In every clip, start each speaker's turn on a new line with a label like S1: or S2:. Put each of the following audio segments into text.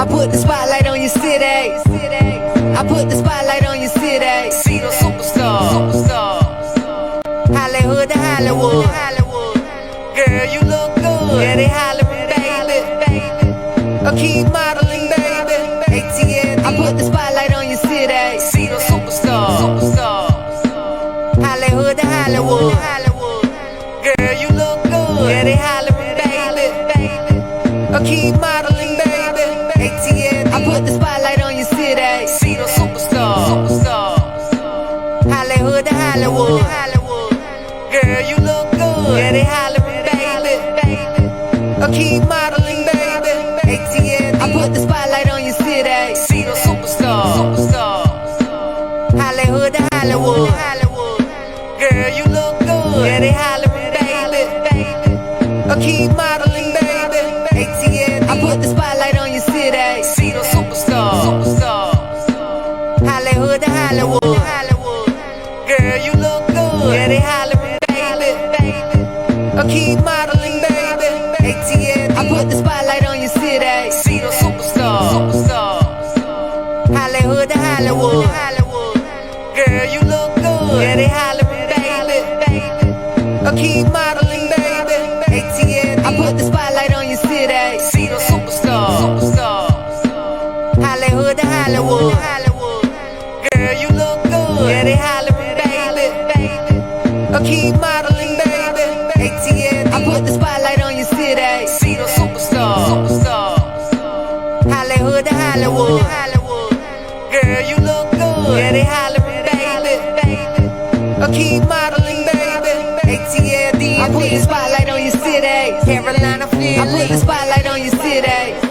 S1: I put the spotlight on your city. I put the spotlight on your city. See the superstars. Hollywood to Hollywood. Girl, you look good. Yeah, they hollering, baby. I keep modeling, baby. ATL. I put the spotlight on your city. See the superstars. Hollywood to Hollywood. Girl, you look good. Yeah, they hollering, baby. I keep modeling, baby. ATL. I put the spotlight on your city. See the superstars. Hollywood to Hollywood. Girl, you look good. Yeah, they hollering, baby. I keep modeling, baby. ATL. I put the spotlight on your city. See the superstars. Hollywood to Hollywood. Girl, you look good. Yeah, they hollering, baby. I keep modeling, baby. ATL. I put the spotlight on your city. See the superstars. Hollywood to Hollywood. Girl, you look good. Yeah, they hollering, baby. I keep modeling, baby. ATL. I put the spotlight on your city. See the superstars. Hollywood to Hollywood. Girl, you look good. Yeah, they hollering, baby. I keep modeling, baby. ATL. I put the spotlight on your city. See the superstars. Hollywood to Hollywood. Girl, you look good. Yeah, they hollering, baby. I keep modeling, baby. ATL. I put the spotlight on your city. See the superstars. Hollywood to Hollywood. Girl, you look good. Yeah, they hollering, baby. I keep modeling, baby. ATL, DMV. I put the spotlight on your city. Carolina, Philly. I put the spotlight on your city.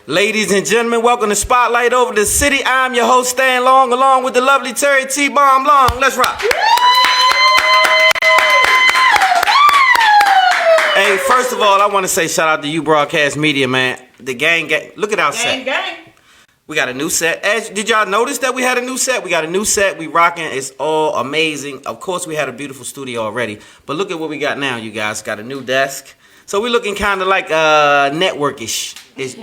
S2: Ladies and gentlemen, welcome to Spotlight Over the City. I'm your host, Stan Long, along with the lovely Terry T-Bomb Long. Let's rock. Hey, first of all, I want to say shout out to you, Broadcast Media, man. The gang. Look at our set.
S3: Gang.
S2: We got a new set. Did y'all notice that we had a new set? We got a new set. We rocking. It's all amazing. Of course, we had a beautiful studio already. But look at what we got now, you guys. Got a new desk. So we're looking kind of like networkish, if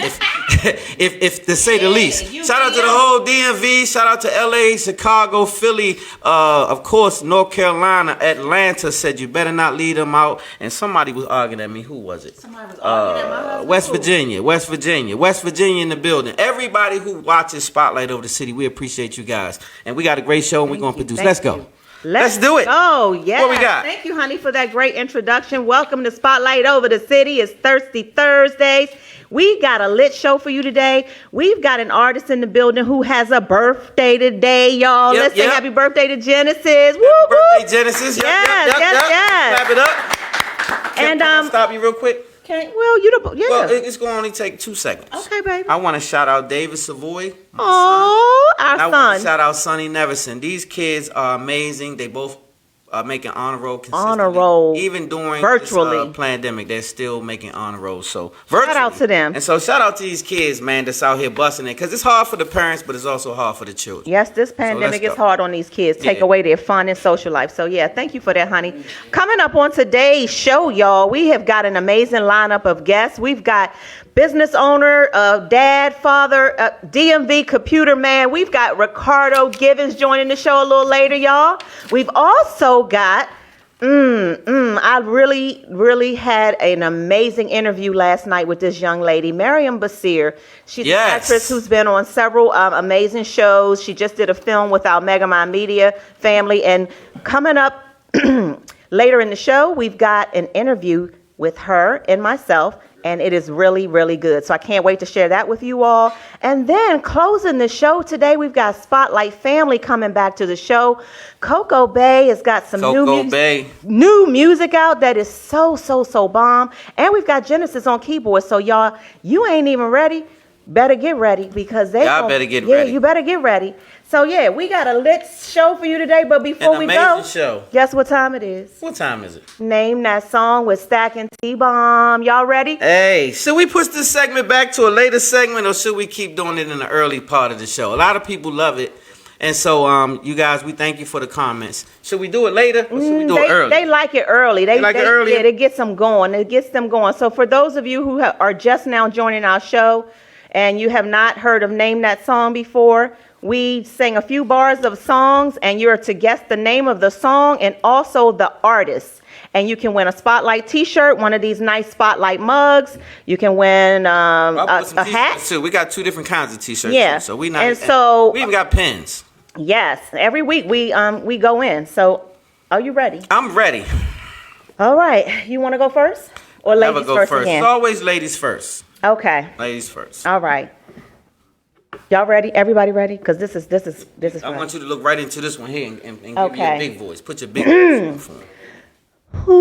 S2: to say the least. Shout out to the whole DMV. Shout out to LA, Chicago, Philly, of course, North Carolina, Atlanta said you better not leave them out. And somebody was arguing at me. Who was it?
S3: Somebody was arguing at my husband.
S2: West Virginia in the building. Everybody who watches Spotlight Over the City, we appreciate you guys. And we got a great show and we're going to produce. Let's go. Let's do it.
S3: Oh, yeah.
S2: What we got?
S3: Thank you, honey, for that great introduction. Welcome to Spotlight Over the City. It's Thirsty Thursdays. We got a lit show for you today. We've got an artist in the building who has a birthday today, y'all. Let's say happy birthday to Genesis.
S2: Happy birthday, Genesis.
S3: Yes.
S2: Clap it up.
S3: And
S2: Can I stop you real quick?
S3: Well,
S2: it's going to only take 2 seconds.
S3: Okay, baby.
S2: I want to shout out David Savoy.
S3: Oh, our son.
S2: I want to shout out Sonny Neverson. These kids are amazing. They both making honor roll consistently.
S3: Honor roll.
S2: Even during
S3: virtually
S2: this pandemic, they're still making honor rolls. So virtually.
S3: Shout out to them.
S2: And so shout out to these kids, man, that's out here busting it. Because it's hard for the parents, but it's also hard for the children.
S3: Yes, this pandemic is hard on these kids. Take away their fun and social life. So yeah, thank you for that, honey. Coming up on today's show, y'all, we have got an amazing lineup of guests. We've got business owner, dad, father, DMV Computer Man. We've got Ricardo Givens joining the show a little later, y'all. We've also got, I really had an amazing interview last night with this young lady, Maryam Basir. She's an actress who's been on several amazing shows. She just did a film with our Megamind Media family. And coming up later in the show, we've got an interview with her and myself. And it is really, really good. So I can't wait to share that with you all. And then closing the show today, we've got Spotlight Family coming back to the show. Coco Bai has got some new music out that is so bomb. And we've got Genesis on keyboard. So y'all, you ain't even ready. Better get ready because
S2: y'all better get ready.
S3: Yeah, you better get ready. So yeah, we got a lit show for you today, but before we go, guess what time it is?
S2: What time is it?
S3: Name that song with Stack and T-Bomb. Y'all ready?
S2: Hey, should we push this segment back to a later segment or should we keep doing it in the early part of the show? A lot of people love it. And so, you guys, we thank you for the comments. Should we do it later or should we do it early?
S3: They like it early. They
S2: like it early?
S3: Yeah, it gets them going. It gets them going. So for those of you who are just now joining our show and you have not heard of Name That Song before, we sing a few bars of songs and you're to guess the name of the song and also the artist. And you can win a Spotlight t-shirt, one of these nice Spotlight mugs. You can win a hat.
S2: Too. We got 2 different kinds of t-shirts.
S3: Yeah.
S2: Too, so we not.
S3: And so
S2: we even got pins.
S3: Yes. Every week we go in. So are you ready?
S2: I'm ready.
S3: All right. You want to go first or ladies
S2: Never go
S3: first
S2: first.
S3: again?
S2: It's always ladies first.
S3: Okay.
S2: Ladies first.
S3: All right. Y'all ready? Everybody ready? Because this is.
S2: I want you to look right into this one here and give
S3: Okay.
S2: me a big voice. Put your big voice on for me.
S3: Ooh,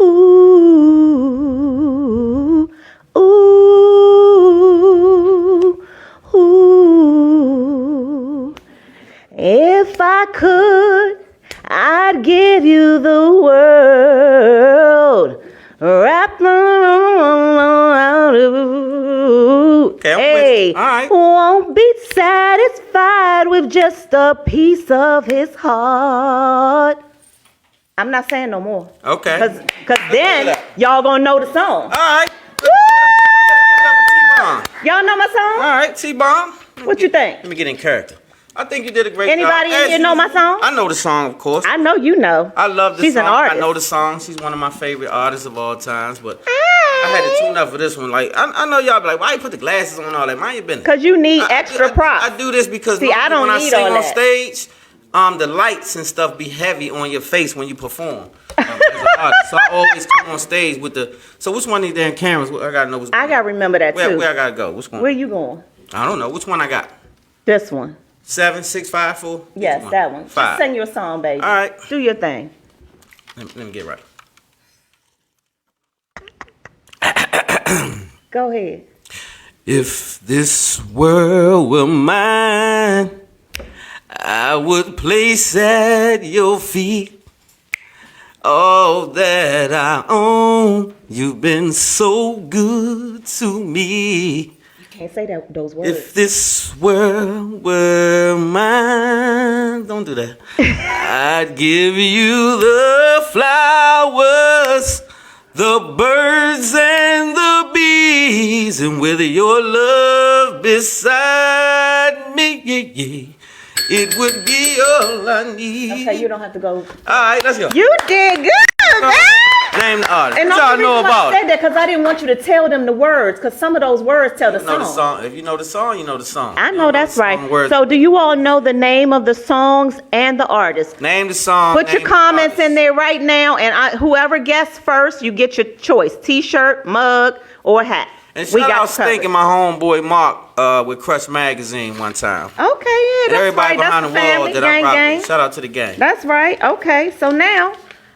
S3: ooh, ooh, ooh. If I could, I'd give you the world wrapped around you.
S2: Okay,
S3: Hey,
S2: all right.
S3: won't be satisfied with just a piece of his heart. I'm not saying no more.
S2: Okay.
S3: Cause then y'all gonna know the song.
S2: All right.
S3: Woo!
S2: T-Bomb.
S3: Y'all know my song?
S2: All right, T-Bomb.
S3: What you think?
S2: Let me get in character. I think you did a great
S3: Anybody
S2: job.
S3: in here know my song?
S2: I know the song, of course.
S3: I know you know.
S2: I love the
S3: She's
S2: song.
S3: an artist.
S2: I know the song. She's one of my favorite artists of all times. But I had to tune up for this one. Like I know y'all be like, why you put the glasses on and all that? Mind your business.
S3: Cause you need extra props.
S2: I do this because
S3: See, I don't
S2: when
S3: need
S2: I sing
S3: all
S2: on
S3: that.
S2: stage, the lights and stuff be heavy on your face when you perform. As an artist. So I always come on stage with the. So which one of these damn cameras? I gotta know.
S3: I gotta remember that too.
S2: Where I gotta go? Which one?
S3: Where you going?
S2: I don't know. Which one I got?
S3: This one.
S2: 7, 6, 5, 4.
S3: Yes, that one.
S2: 5.
S3: Just sing your song, baby.
S2: All right.
S3: Do your thing.
S2: Let me get right.
S3: Go ahead.
S2: If this world were mine, I would place at your feet all that I own. You've been so good to me.
S3: Can't say those words.
S2: If this world were mine, don't do that. I'd give you the flowers, the birds and the bees, and with your love beside me, it would be all I need.
S3: Okay, you don't have to go.
S2: All right, let's go.
S3: You did good, man.
S2: Name the artist.
S3: And
S2: What y'all know about
S3: I
S2: it?
S3: said that because I didn't want you to tell them the words, because some of those words tell the
S2: You know the
S3: song.
S2: song. If you know the song, you know the song.
S3: I
S2: You
S3: know
S2: the
S3: that's
S2: song
S3: right.
S2: words.
S3: So do you all know the name of the songs and the artist?
S2: Name the song.
S3: Put your
S2: name the
S3: comments
S2: artist.
S3: in there right now, and whoever guesses first, you get your choice: T-shirt, mug, or hat.
S2: And shout out Stink and my homeboy Mark with Crush Magazine one time.
S3: Okay, yeah,
S2: And
S3: that's
S2: everybody
S3: right.
S2: behind
S3: That's
S2: the
S3: the
S2: wall
S3: family.
S2: that I
S3: Gang,
S2: rock
S3: gang.
S2: with. Shout out to the gang.
S3: That's right. Okay, so now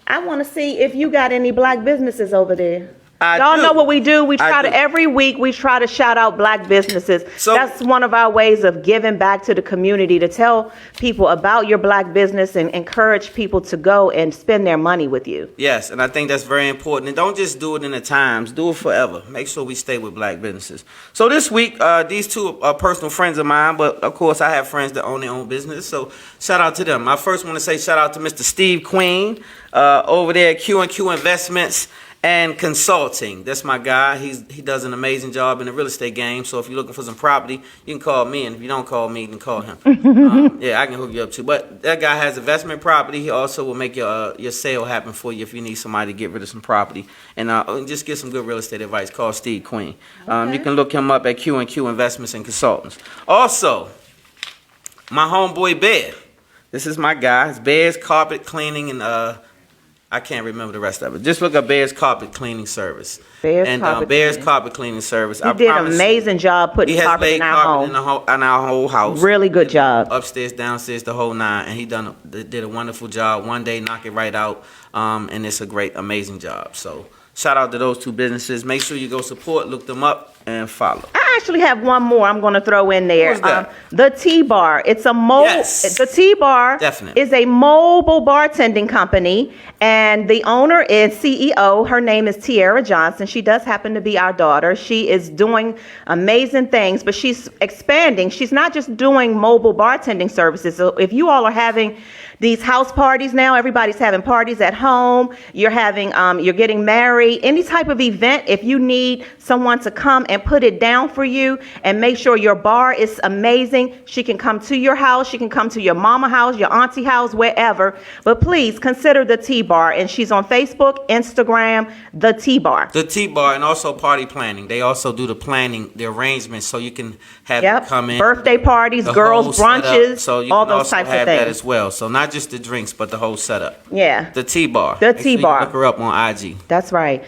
S3: I want to see if you got any black businesses over there. Y'all
S2: do.
S3: know what we do. We
S2: I
S3: try
S2: do.
S3: to every week we try to shout out black businesses.
S2: So-
S3: That's one of our ways of giving back to the community, to tell people about your black business and encourage people to go and spend their money with you.
S2: Yes, and I think that's very important. And don't just do it in the times. Do it forever. Make sure we stay with black businesses. So this week, these two are personal friends of mine, but of course I have friends that own their own business. So shout out to them. I first want to say shout out to Mr. Steve Queen over there at Q&Q Investments and Consulting. That's my guy. He does an amazing job in the real estate game. So if you're looking for some property, you can call me. And if you don't call me, you can call him. Yeah, I can hook you up too. But that guy has investment property. He also will make your sale happen for you if you need somebody to get rid of some property. And just get some good real estate advice. Call Steve Queen. You can look him up at Q&Q Investments and Consultants. Also, my homeboy Bear. This is my guy. It's Bear's Carpet Cleaning and I can't remember the rest of it. Just look up Bear's Carpet Cleaning Service. Bear's Carpet Cleaning Service.
S3: He did an amazing job putting carpet in our home.
S2: In our whole house.
S3: Really good job.
S2: Upstairs, downstairs, the whole nine. And he did a wonderful job. One day, knock it right out. And it's a great, amazing job. So shout out to those two businesses. Make sure you go support, look them up, and follow.
S3: I actually have one more I'm going to throw in there.
S2: What's that?
S3: The T-Bar. It's a
S2: Yes.
S3: The T-Bar
S2: Definitely.
S3: is a mobile bartending company, and the owner and CEO, her name is Tiara Johnson. She does happen to be our daughter. She is doing amazing things, but she's expanding. She's not just doing mobile bartending services. So if you all are having these house parties now, everybody's having parties at home, you're getting married, any type of event, if you need someone to come and put it down for you and make sure your bar is amazing, she can come to your house, she can come to your mama house, your auntie house, wherever. But please consider the T-Bar, and she's on Facebook, Instagram, the T-Bar.
S2: The T-Bar, and also party planning. They also do the planning, the arrangements, so you can have them come in.
S3: Birthday parties,
S2: the
S3: girls'
S2: whole
S3: brunches,
S2: setup, so you
S3: all
S2: can
S3: those
S2: also
S3: types
S2: have
S3: of
S2: that
S3: things.
S2: as well. So not just the drinks, but the whole setup.
S3: Yeah.
S2: The T-Bar.
S3: The
S2: Make sure you
S3: T-Bar.
S2: look her up on IG.
S3: That's right.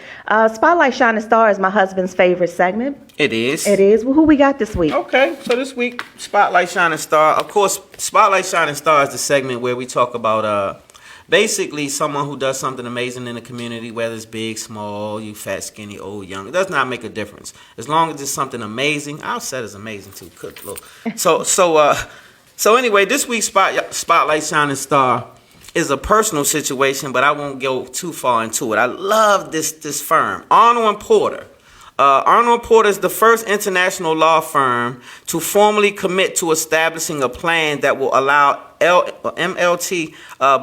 S3: Spotlight Shining Star is my husband's favorite segment.
S2: It is.
S3: It is. Well, who we got this week?
S2: Okay, so this week, Spotlight Shining Star. Of course, Spotlight Shining Star is the segment where we talk about basically someone who does something amazing in the community, whether it's big, small, you fat, skinny, old, young. It does not make a difference. As long as it's something amazing. Our set is amazing too. Good Lord. So anyway, this week's Spotlight Shining Star is a personal situation, but I won't go too far into it. I love this firm, Arnold & Porter. Arnold & Porter is the first international law firm to formally commit to establishing a plan that will allow MLT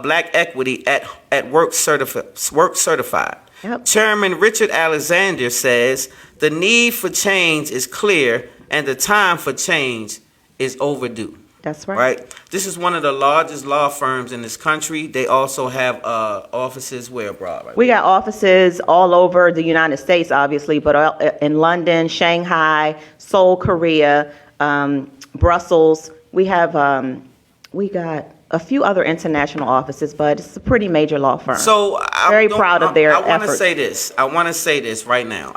S2: Black equity at work certified.
S3: Yep.
S2: Chairman Richard Alexander says the need for change is clear and the time for change is overdue.
S3: That's right.
S2: Right. This is one of the largest law firms in this country. They also have offices where abroad. Right?
S3: We got offices all over the United States, obviously, but in London, Shanghai, Seoul, Korea, Brussels. We got a few other international offices, but it's a pretty major law firm.
S2: So
S3: very proud of their
S2: efforts. I want to say this right now.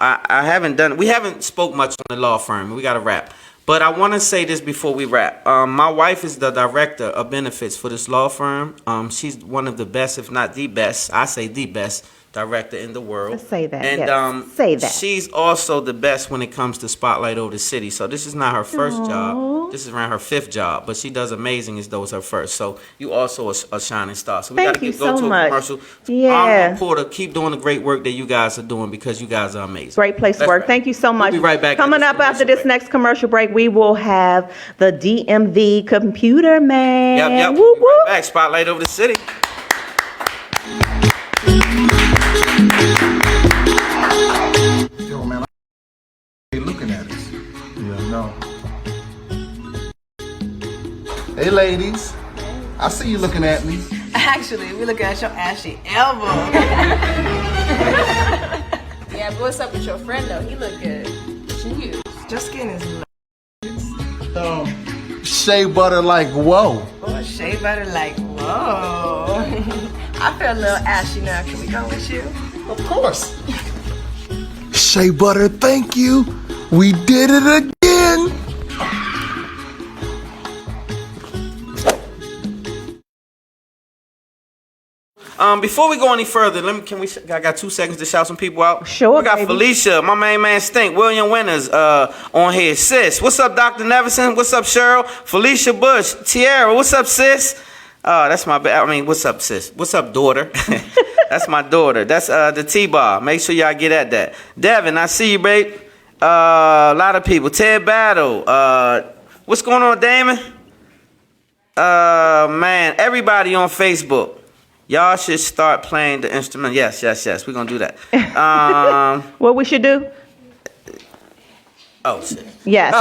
S2: We haven't spoke much on the law firm. We got to wrap. But I want to say this before we wrap. My wife is the director of benefits for this law firm. She's one of the best, if not the best. I say the best director in the world.
S3: Let's say that.
S2: And
S3: yes. Say that.
S2: She's also the best when it comes to spotlight over the city. So this is not her first job. This is around her 5th job. But she does amazing as though it's her first. So you also a shining star. So we got to go to a commercial.
S3: Yeah.
S2: Arnold Porter, keep doing the great work that you guys are doing because you guys are amazing.
S3: Great place to work. Thank you so much.
S2: We'll be right back.
S3: Coming up after this next commercial break, we will have the DMV Computer Man.
S2: Yep.
S3: Whoop,
S2: We'll be
S3: whoop.
S2: right back. Spotlight over the city.
S4: Yo, man, they looking at us. Yeah, no. Hey, ladies. I see you looking at me.
S5: Actually, we looking at your ashy elbow. Yeah, but what's up with your friend though? He look good. Jeez, your skin is
S4: Shea butter like whoa.
S5: oh, shea butter like whoa. I feel a little ashy now. Can we go with you?
S4: Of course. Shea butter, thank you. We did it again.
S2: Before we go any further, I got 2 seconds to shout some people out.
S3: Sure,
S2: We got
S3: baby.
S2: Felicia, my main man Stink, William Winters, on here. Sis, what's up, Dr. Neverson? What's up, Cheryl? Felicia Bush, Tiara, what's up, sis? That's my, what's up, sis? What's up, daughter? That's my daughter. That's the T-Bar. Make sure y'all get at that. Devin, I see you, babe. A lot of people. Ted Battle. What's going on, Damon? Man, everybody on Facebook. Y'all should start playing the instrument. Yes. We're going to do that.
S3: What we should do?
S2: Oh, shit.
S3: Yes.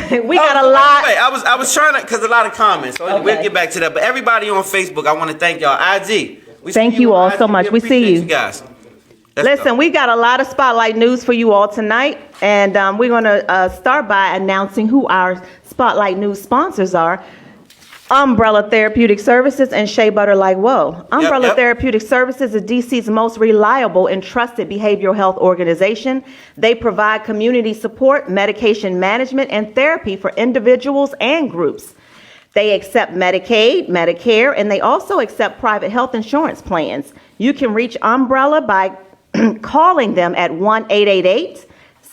S3: We got a lot.
S2: Wait, I was trying to, because a lot of comments. So
S3: Okay.
S2: we'll get back to that. But everybody on Facebook, I want to thank y'all. IG. We
S3: Thank
S2: see
S3: you all
S2: on
S3: so
S2: IG.
S3: much. We see
S2: appreciate
S3: you.
S2: you guys. Let's
S3: Listen,
S2: go.
S3: we got a lot of Spotlight news for you all tonight. And we're going to start by announcing who our Spotlight news sponsors are. Umbrella Therapeutic Services and Shea Butter Like Whoa. Umbrella
S2: Yep.
S3: Therapeutic Services is DC's most reliable and trusted behavioral health organization. They provide community support, medication management, and therapy for individuals and groups. They accept Medicaid, Medicare, and they also accept private health insurance plans. You can reach Umbrella by calling them at 1-888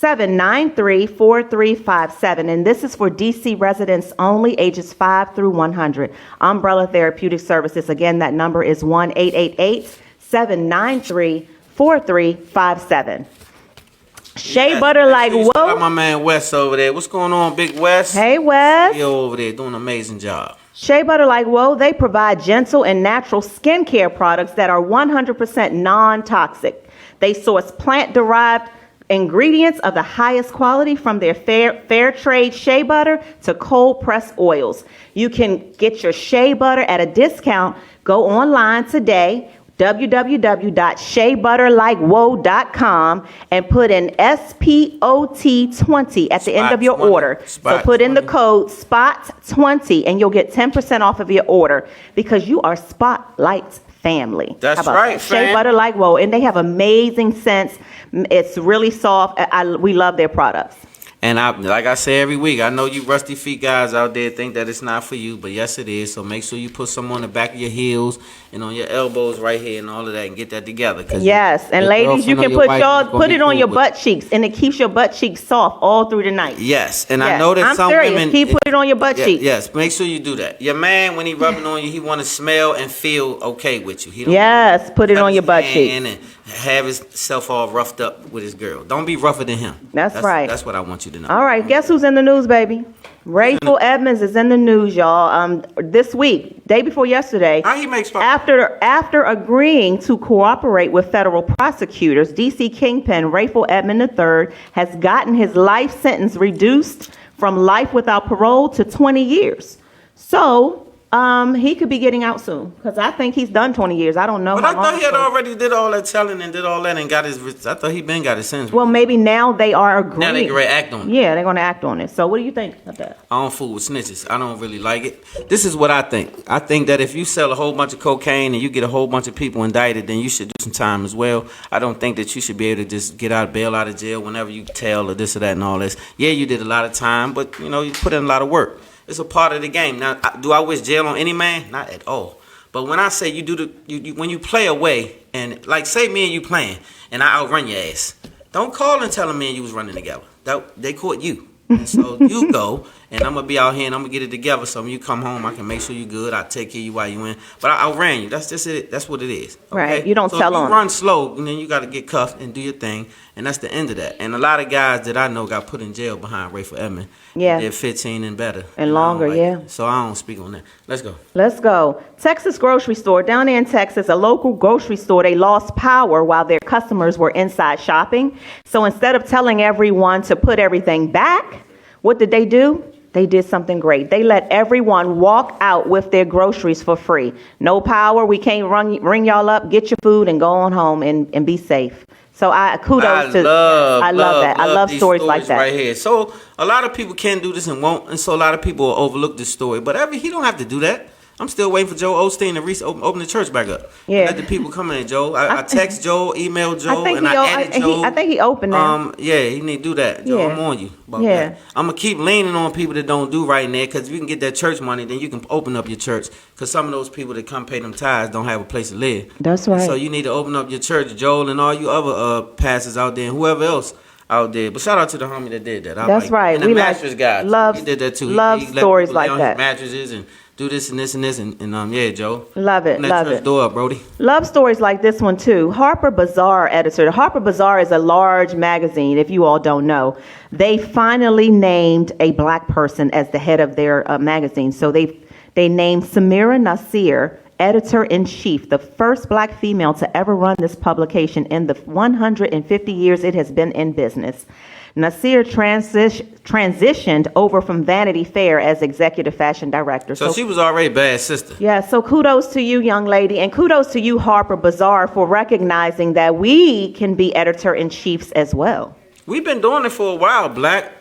S3: 793-4357. And this is for DC residents only, ages 5 through 100. Umbrella Therapeutic Services. Again, that number is 1-888-793-4357. Shea butter like
S2: Got
S3: whoa.
S2: my man Wes over there. What's going on, Big Wes?
S3: Hey, Wes.
S2: He over there doing an amazing job.
S3: Shea butter like whoa. They provide gentle and natural skincare products that are 100% non-toxic. They source plant-derived ingredients of the highest quality, from their fair trade shea butter to cold pressed oils. You can get your shea butter at a discount. Go online today, www.sheabutterlikewhoa.com, and put in SPOT20 at the end of your order. So put in the code SPOT20 and you'll get 10% off of your order, because you are Spotlight family.
S2: That's right,
S3: Shea
S2: fam.
S3: butter like whoa, and they have amazing scents. It's really soft. We love their products.
S2: And like I say every week, I know you rusty feet guys out there think that it's not for you, but yes it is. So make sure you put some on the back of your heels and on your elbows right here and all of that, and get that together.
S3: Yes, and ladies, you can put it on your butt cheeks, and it keeps your butt cheeks soft all through the night.
S2: Yes, and
S3: Yes.
S2: I know that
S3: I'm
S2: some
S3: serious.
S2: women
S3: Keep put it on your butt cheeks.
S2: Yes, make sure you do that. Your man, when he rubbing on you, he want to smell and feel okay with you. He don't
S3: Yes, put it on your butt cheeks.
S2: and have himself all roughed up with his girl. Don't be rougher than him.
S3: That's right.
S2: That's what I want you to know.
S3: All right, guess who's in the news, baby? Rayful Edmonds is in the news, y'all. This week, day before yesterday,
S2: How he makes
S3: after agreeing to cooperate with federal prosecutors, DC Kingpin Rayful Edmonds III has gotten his life sentence reduced from life without parole to 20 years. So he could be getting out soon, because I think he's done 20 years. I don't know.
S2: But
S3: how
S2: I thought
S3: long
S2: he had
S3: it's gonna-
S2: already did all that telling and did all that and got his. I thought he been got his sentence.
S3: Well, maybe now they are agreeing.
S2: Now they can act on it.
S3: Yeah, they're going to act on it. So what do you think of that?
S2: I don't fool with snitches. I don't really like it. This is what I think. I think that if you sell a whole bunch of cocaine and you get a whole bunch of people indicted, then you should do some time as well. I don't think that you should be able to just get out bail out of jail whenever you tell or this or that and all this. Yeah, you did a lot of time, but you know you put in a lot of work. It's a part of the game. Now, do I wish jail on any man? Not at all. But when I say you do when you play away, and like say me and you playing, and I outrun your ass, don't call and tell me and you was running together. They caught you. And so you go, and I'm gonna be out here and I'm gonna get it together. So when you come home, I can make sure you good. I take care of you while you in. But I outran you. That's just it. That's what it is. Okay?
S3: Right. You don't
S2: so
S3: tell
S2: if you
S3: on.
S2: run slow, and then you got to get cuffed and do your thing, and that's the end of that. And a lot of guys that I know got put in jail behind Rayful Edmonds.
S3: Yeah.
S2: They're 15 and better.
S3: And
S2: I don't
S3: longer,
S2: like
S3: yeah.
S2: it. So I don't speak on that. Let's go.
S3: Let's go. Texas grocery store. Down there in Texas, a local grocery store, they lost power while their customers were inside shopping. So instead of telling everyone to put everything back, what did they do? They did something great. They let everyone walk out with their groceries for free. No power. We can't ring y'all up. Get your food and go on home and be safe. So I love that. I love
S2: these
S3: stories like that.
S2: right here. So a lot of people can do this and won't, and so a lot of people will overlook this story. But he don't have to do that. I'm still waiting for Joe Osteen to open the church back up.
S3: Yeah.
S2: Let the people come in, Joe. I text Joe, email Joe,
S3: I
S2: added Joe.
S3: I think he opened now.
S2: Yeah, he need to do that. Joe,
S3: Yeah.
S2: I'm on you about
S3: Yeah.
S2: that. I'm going to keep leaning on people that don't do right in there, because if you can get that church money, then you can open up your church, because some of those people that come pay them tithes don't have a place to live.
S3: That's right.
S2: So you need to open up your church, Joel, and all you other pastors out there, and whoever else out there. But shout out to the homie that did that.
S3: That's right.
S2: And the
S3: We
S2: mattress guy,
S3: love-
S2: he did that too.
S3: love
S2: He let
S3: stories
S2: people lay
S3: like
S2: on
S3: that.
S2: his mattresses and do this and this and this, and yeah, Joe.
S3: Love it,
S2: Open that
S3: love
S2: church
S3: it.
S2: door up, Brody.
S3: Love stories like this one too. Harper Bazaar editor. Harper Bazaar is a large magazine, if you all don't know. They finally named a black person as the head of their magazine. So they named Samira Nasr Editor-In-Chief, the first black female to ever run this publication in the 150 years it has been in business. Nasir transitioned over from Vanity Fair as executive fashion director.
S2: So she was already bad sister.
S3: Yeah, so kudos to you, young lady, and kudos to you, Harper Bazaar, for recognizing that we can be editor-in-chiefs as well.
S2: We've been doing it for a while, black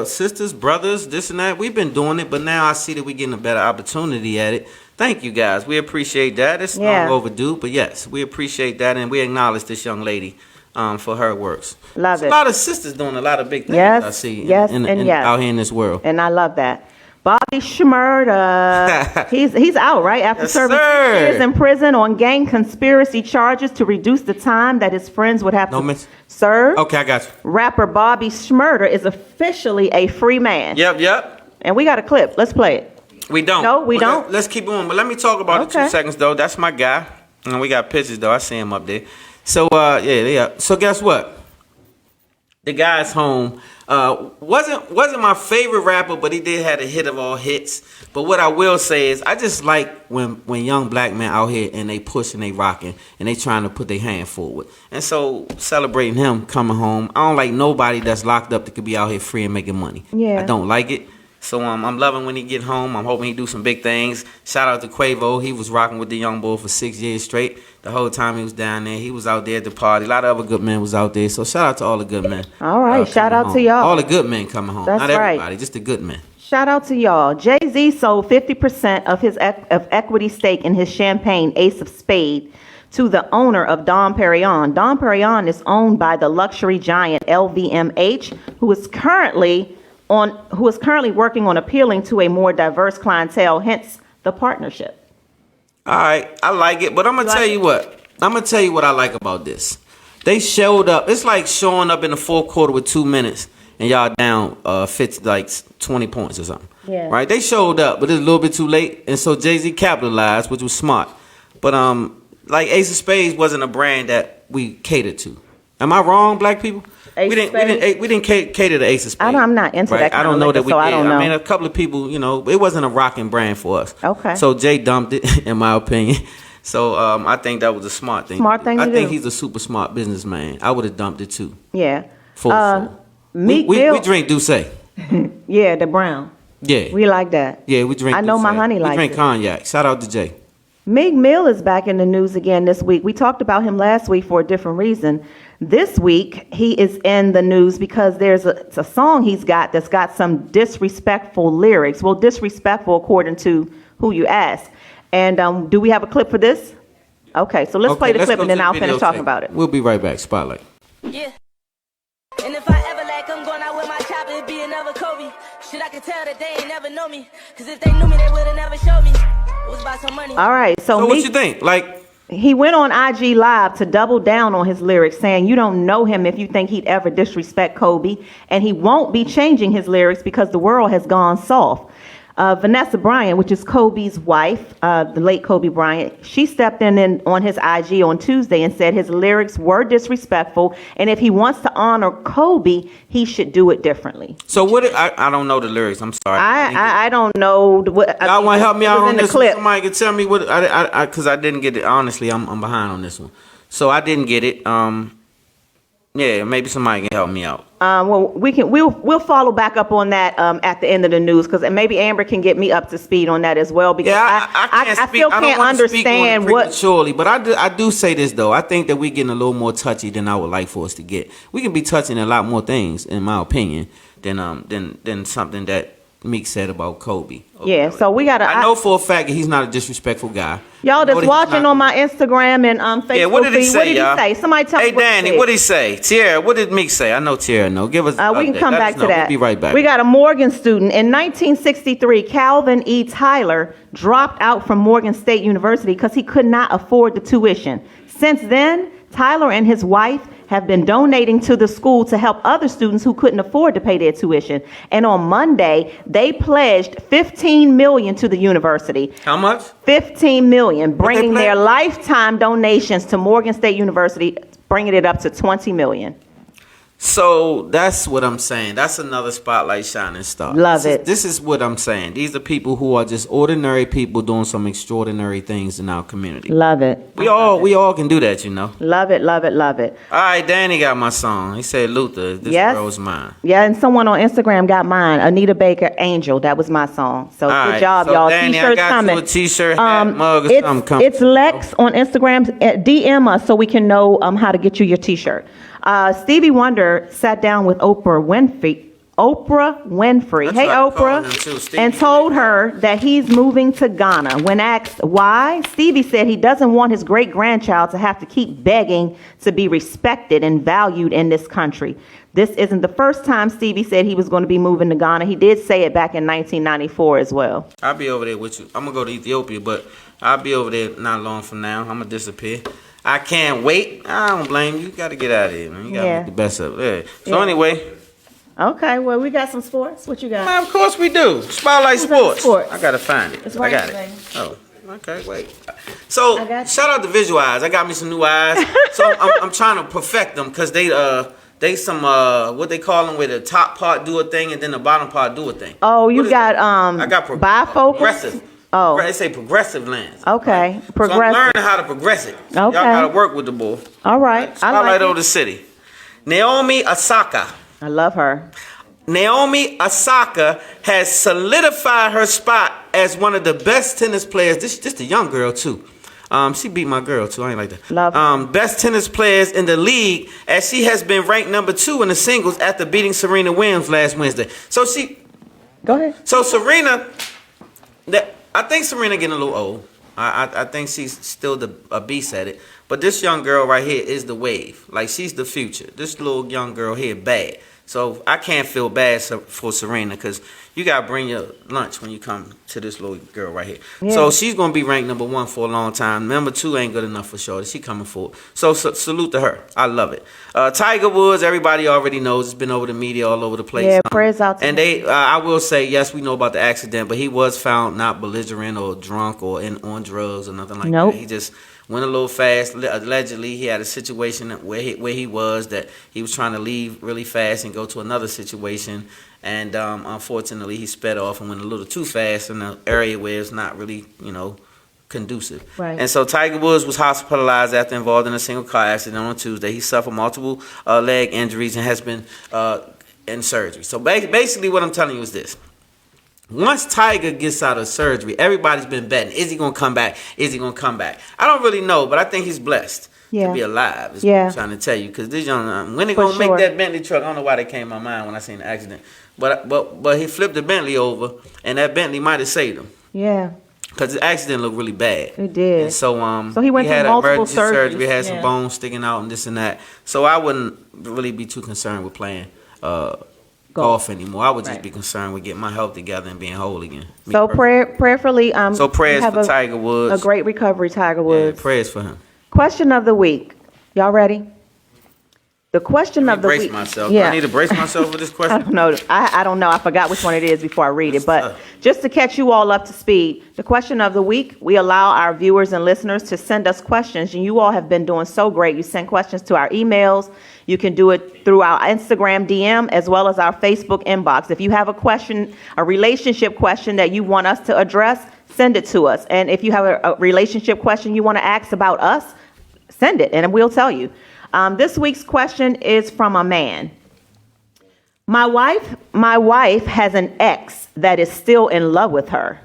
S2: sisters, brothers, this and that. We've been doing it, but now I see that we're getting a better opportunity at it. Thank you, guys. We appreciate that. It's long overdue, but yes, we appreciate that, and we acknowledge this young lady for her works.
S3: Love
S2: There's
S3: it.
S2: a lot of sisters doing a lot of big things,
S3: Yes,
S2: I see
S3: yes,
S2: in,
S3: and yes.
S2: out here in this world.
S3: And I love that. Bobby Shmurda. He's out, right? After
S2: Yes,
S3: serving
S2: sir.
S3: 6 years in prison on gang conspiracy charges to reduce the time that his friends would have to serve.
S2: Okay, I got you.
S3: Rapper Bobby Shmurda is officially a free man.
S2: Yep.
S3: And we got a clip. Let's play it.
S2: We don't.
S3: No, we don't?
S2: Let's keep going. But let me talk about the 2 seconds, though. That's my guy. And we got pictures, though. I see him up there. So, yeah. So, guess what? The guy's home. Wasn't my favorite rapper, but he did have a hit of all hits. But what I will say is, I just like when young black men out here and they pushing, they rocking, and they trying to put their hand forward. And so celebrating him coming home. I don't like nobody that's locked up that could be out here free and making money.
S3: Yeah.
S2: I don't like it. So I'm loving when he get home. I'm hoping he do some big things. Shout out to Quavo. He was rocking with the young boy for 6 years straight. The whole time he was down there, he was out there at the party. A lot of other good men was out there. So shout out to all the good men.
S3: All right, shout out to y'all.
S2: All the good men coming home.
S3: That's
S2: Not everybody,
S3: right.
S2: just the good men.
S3: Shout out to y'all. Jay-Z sold 50% of his equity stake in his champagne Ace of Spades to the owner of Dom Perignon. Dom Perignon is owned by the luxury giant LVMH, who is currently working on appealing to a more diverse clientele, hence the partnership.
S2: All right, I like it, but I'm gonna tell you what. I'm gonna tell you what I like about this. They showed up. It's like showing up in the fourth quarter with 2 minutes and y'all down 20 points or something.
S3: Yeah.
S2: Right? They showed up, but it's a little bit too late, and so Jay-Z capitalized, which was smart. But like Ace of Spades wasn't a brand that we catered to. Am I wrong, black people? We didn't cater to Ace of Spades.
S3: I'm not into that kind
S2: I don't
S3: of
S2: know
S3: liquor,
S2: that we
S3: so
S2: did.
S3: I don't know.
S2: I mean, a couple of people, it wasn't a rocking brand for us.
S3: Okay.
S2: So Jay dumped it, in my opinion. So I think that was a smart thing.
S3: Smart thing to do.
S2: I think he's a super smart businessman. I would have dumped it too.
S3: Yeah.
S2: Full.
S3: Meek
S2: we
S3: Mill.
S2: drink Douce.
S3: Yeah, the brown.
S2: Yeah.
S3: We like that.
S2: Yeah, we drink
S3: I know
S2: Douce.
S3: my honey likes
S2: We drink
S3: it.
S2: cognac. Shout out to Jay.
S3: Meek Mill is back in the news again this week. We talked about him last week for a different reason. This week, he is in the news because there's a song he's got that's got some disrespectful lyrics. Well, disrespectful according to who you ask. And do we have a clip for this? Okay, so let's play the clip and then I'll finish talking about it.
S2: We'll be right back. Spotlight.
S6: Yeah. And if I ever lack, I'm going out with my chopper, it'd be another Kobe. Shit, I can tell that they ain't never know me. Cause if they knew me, they would've never showed me. It was about some money.
S3: All right, so
S2: what you think?
S3: He went on IG Live to double down on his lyrics, saying you don't know him if you think he'd ever disrespect Kobe, and he won't be changing his lyrics because the world has gone soft. Vanessa Bryant, which is Kobe's wife, the late Kobe Bryant, she stepped in on his IG on Tuesday and said his lyrics were disrespectful, and if he wants to honor Kobe, he should do it differently.
S2: So what? I don't know the lyrics. I'm sorry.
S3: I don't know what.
S2: Y'all want to help me out on this?
S3: Clip.
S2: Somebody can tell me what? Because I didn't get it. Honestly, I'm behind on this one. So I didn't get it. Yeah, maybe somebody can help me out.
S3: Well, we'll follow back up on that at the end of the news, because maybe Amber can get me up to speed on that as well, because I still can't understand what.
S2: Surely, but I do say this though. I think that we're getting a little more touchy than I would like for us to get. We can be touching a lot more things, in my opinion, than something that Meek said about Kobe.
S3: Yeah, so we gotta.
S2: I know for a fact that he's not a disrespectful guy.
S3: Y'all that's watching on my Instagram and Facebook.
S2: Yeah, what did he say?
S3: What did he say? Somebody tell me.
S2: Hey, Danny, what did he say? Tiara, what did Meek say? I know Tiara know. Give us.
S3: We can come back to that.
S2: We'll be right back.
S3: We got a Morgan student in 1963. Calvin E. Tyler dropped out from Morgan State University because he could not afford the tuition. Since then, Tyler and his wife have been donating to the school to help other students who couldn't afford to pay their tuition. And on Monday, they pledged $15 million to the university.
S2: How much?
S3: $15 million, bringing their lifetime donations to Morgan State University, bringing it up to $20 million.
S2: So that's what I'm saying. That's another spotlight shining star.
S3: Love it.
S2: This is what I'm saying. These are people who are just ordinary people doing some extraordinary things in our community.
S3: Love it.
S2: We all can do that, you know.
S3: Love it, love it, love it.
S2: All right, Danny got my song. He said, Luther, this girl's mine.
S3: Yeah, and someone on Instagram got mine. Anita Baker, Angel. That was my song. So good job, y'all.
S2: Danny,
S3: T-shirts
S2: I got
S3: coming.
S2: you a T-shirt, hat, mug, or something coming.
S3: It's Lex on Instagram. DM us so we can know how to get you your T-shirt. Stevie Wonder sat down with Oprah Winfrey. Hey Oprah, and told her that he's moving to Ghana. When asked why, Stevie said he doesn't want his great-grandchild to have to keep begging to be respected and valued in this country. This isn't the first time Stevie said he was going to be moving to Ghana. He did say it back in 1994 as well.
S2: I'll be over there with you. I'm going to go to Ethiopia, but I'll be over there not long from now. I'm going to disappear. I can't wait. I don't blame you. You got to get out of here, man. You got to make the best of it. Yeah. So anyway.
S3: Okay, well, we got some sports. What you got?
S2: Man, of course we do. Spotlight Sports. I got to find it.
S3: Right,
S2: I got it. Oh, okay, wait. So, shout out to Visual Eyes. I got me some new eyes. So, I'm trying to perfect them because they some, what they call them, where the top part do a thing and then the bottom part do a thing.
S3: Oh, you got,
S2: I got
S3: bifocals?
S2: Progressive.
S3: Oh.
S2: They say progressive lens.
S3: Okay, progressive.
S2: So I'm learning how to progress it.
S3: Okay.
S2: Y'all got to work with the bull.
S3: All right.
S2: Spotlight over the city. Naomi Osaka.
S3: I love her.
S2: Naomi Osaka has solidified her spot as one of the best tennis players. This a young girl too. She beat my girl too. I ain't like that.
S3: Love her.
S2: Best tennis players in the league, as she has been ranked number 2 in the singles after beating Serena Williams last Wednesday. So
S3: Go ahead.
S2: So Serena, I think Serena getting a little old. I think she's still a beast at it. But this young girl right here is the wave. Like, she's the future. This little young girl here bad. So I can't feel bad for Serena because you got to bring your lunch when you come to this little girl right here. Yeah. So she's going to be ranked number 1 for a long time. Number 2 ain't good enough for sure. She coming forward. So salute to her. I love it. Tiger Woods, everybody already knows. It's been over the media all over the place.
S3: Yeah, prayers out to him.
S2: And they, I will say, yes, we know about the accident, but he was found not belligerent or drunk or on drugs or nothing like that. He just went a little fast. Allegedly, he had a situation where he was that he was trying to leave really fast and go to another situation. And unfortunately, he sped off and went a little too fast in an area where it's not really, conducive.
S3: Right.
S2: And so Tiger Woods was hospitalized after involved in a single car accident on Tuesday. He suffered multiple leg injuries and has been in surgery. So basically what I'm telling you is this. Once Tiger gets out of surgery, everybody's been betting. Is he going to come back? Is he going to come back? I don't really know, but I think he's blessed to be alive. Is what I'm trying to tell you. Because this young, when they going to make that Bentley truck, I don't know why they came to my mind when I seen the accident. But he flipped the Bentley over, and that Bentley might have saved him.
S3: Yeah.
S2: Because the accident looked really bad.
S3: It did.
S2: And so
S3: he went through multiple
S2: surgery, had some bones sticking out and this and that. So I wouldn't really be too concerned with playing golf anymore. I would just be concerned with getting my health together and being whole again.
S3: So prayerfully,
S2: so prayers for Tiger Woods.
S3: A great recovery, Tiger Woods.
S2: Yeah, prayers for him.
S3: Question of the week. Y'all ready? The question of the week.
S2: Brace myself. Yeah. I need to brace myself for this question.
S3: I don't know. I don't know. I forgot which one it is before I read it. But just to catch you all up to speed, the question of the week, we allow our viewers and listeners to send us questions. And you all have been doing so great. You send questions to our emails. You can do it through our Instagram DM as well as our Facebook inbox. If you have a question, a relationship question that you want us to address, send it to us. And if you have a relationship question you want to ask about us, send it and we'll tell you. This week's question is from a man. My wife has an ex that is still in love with her.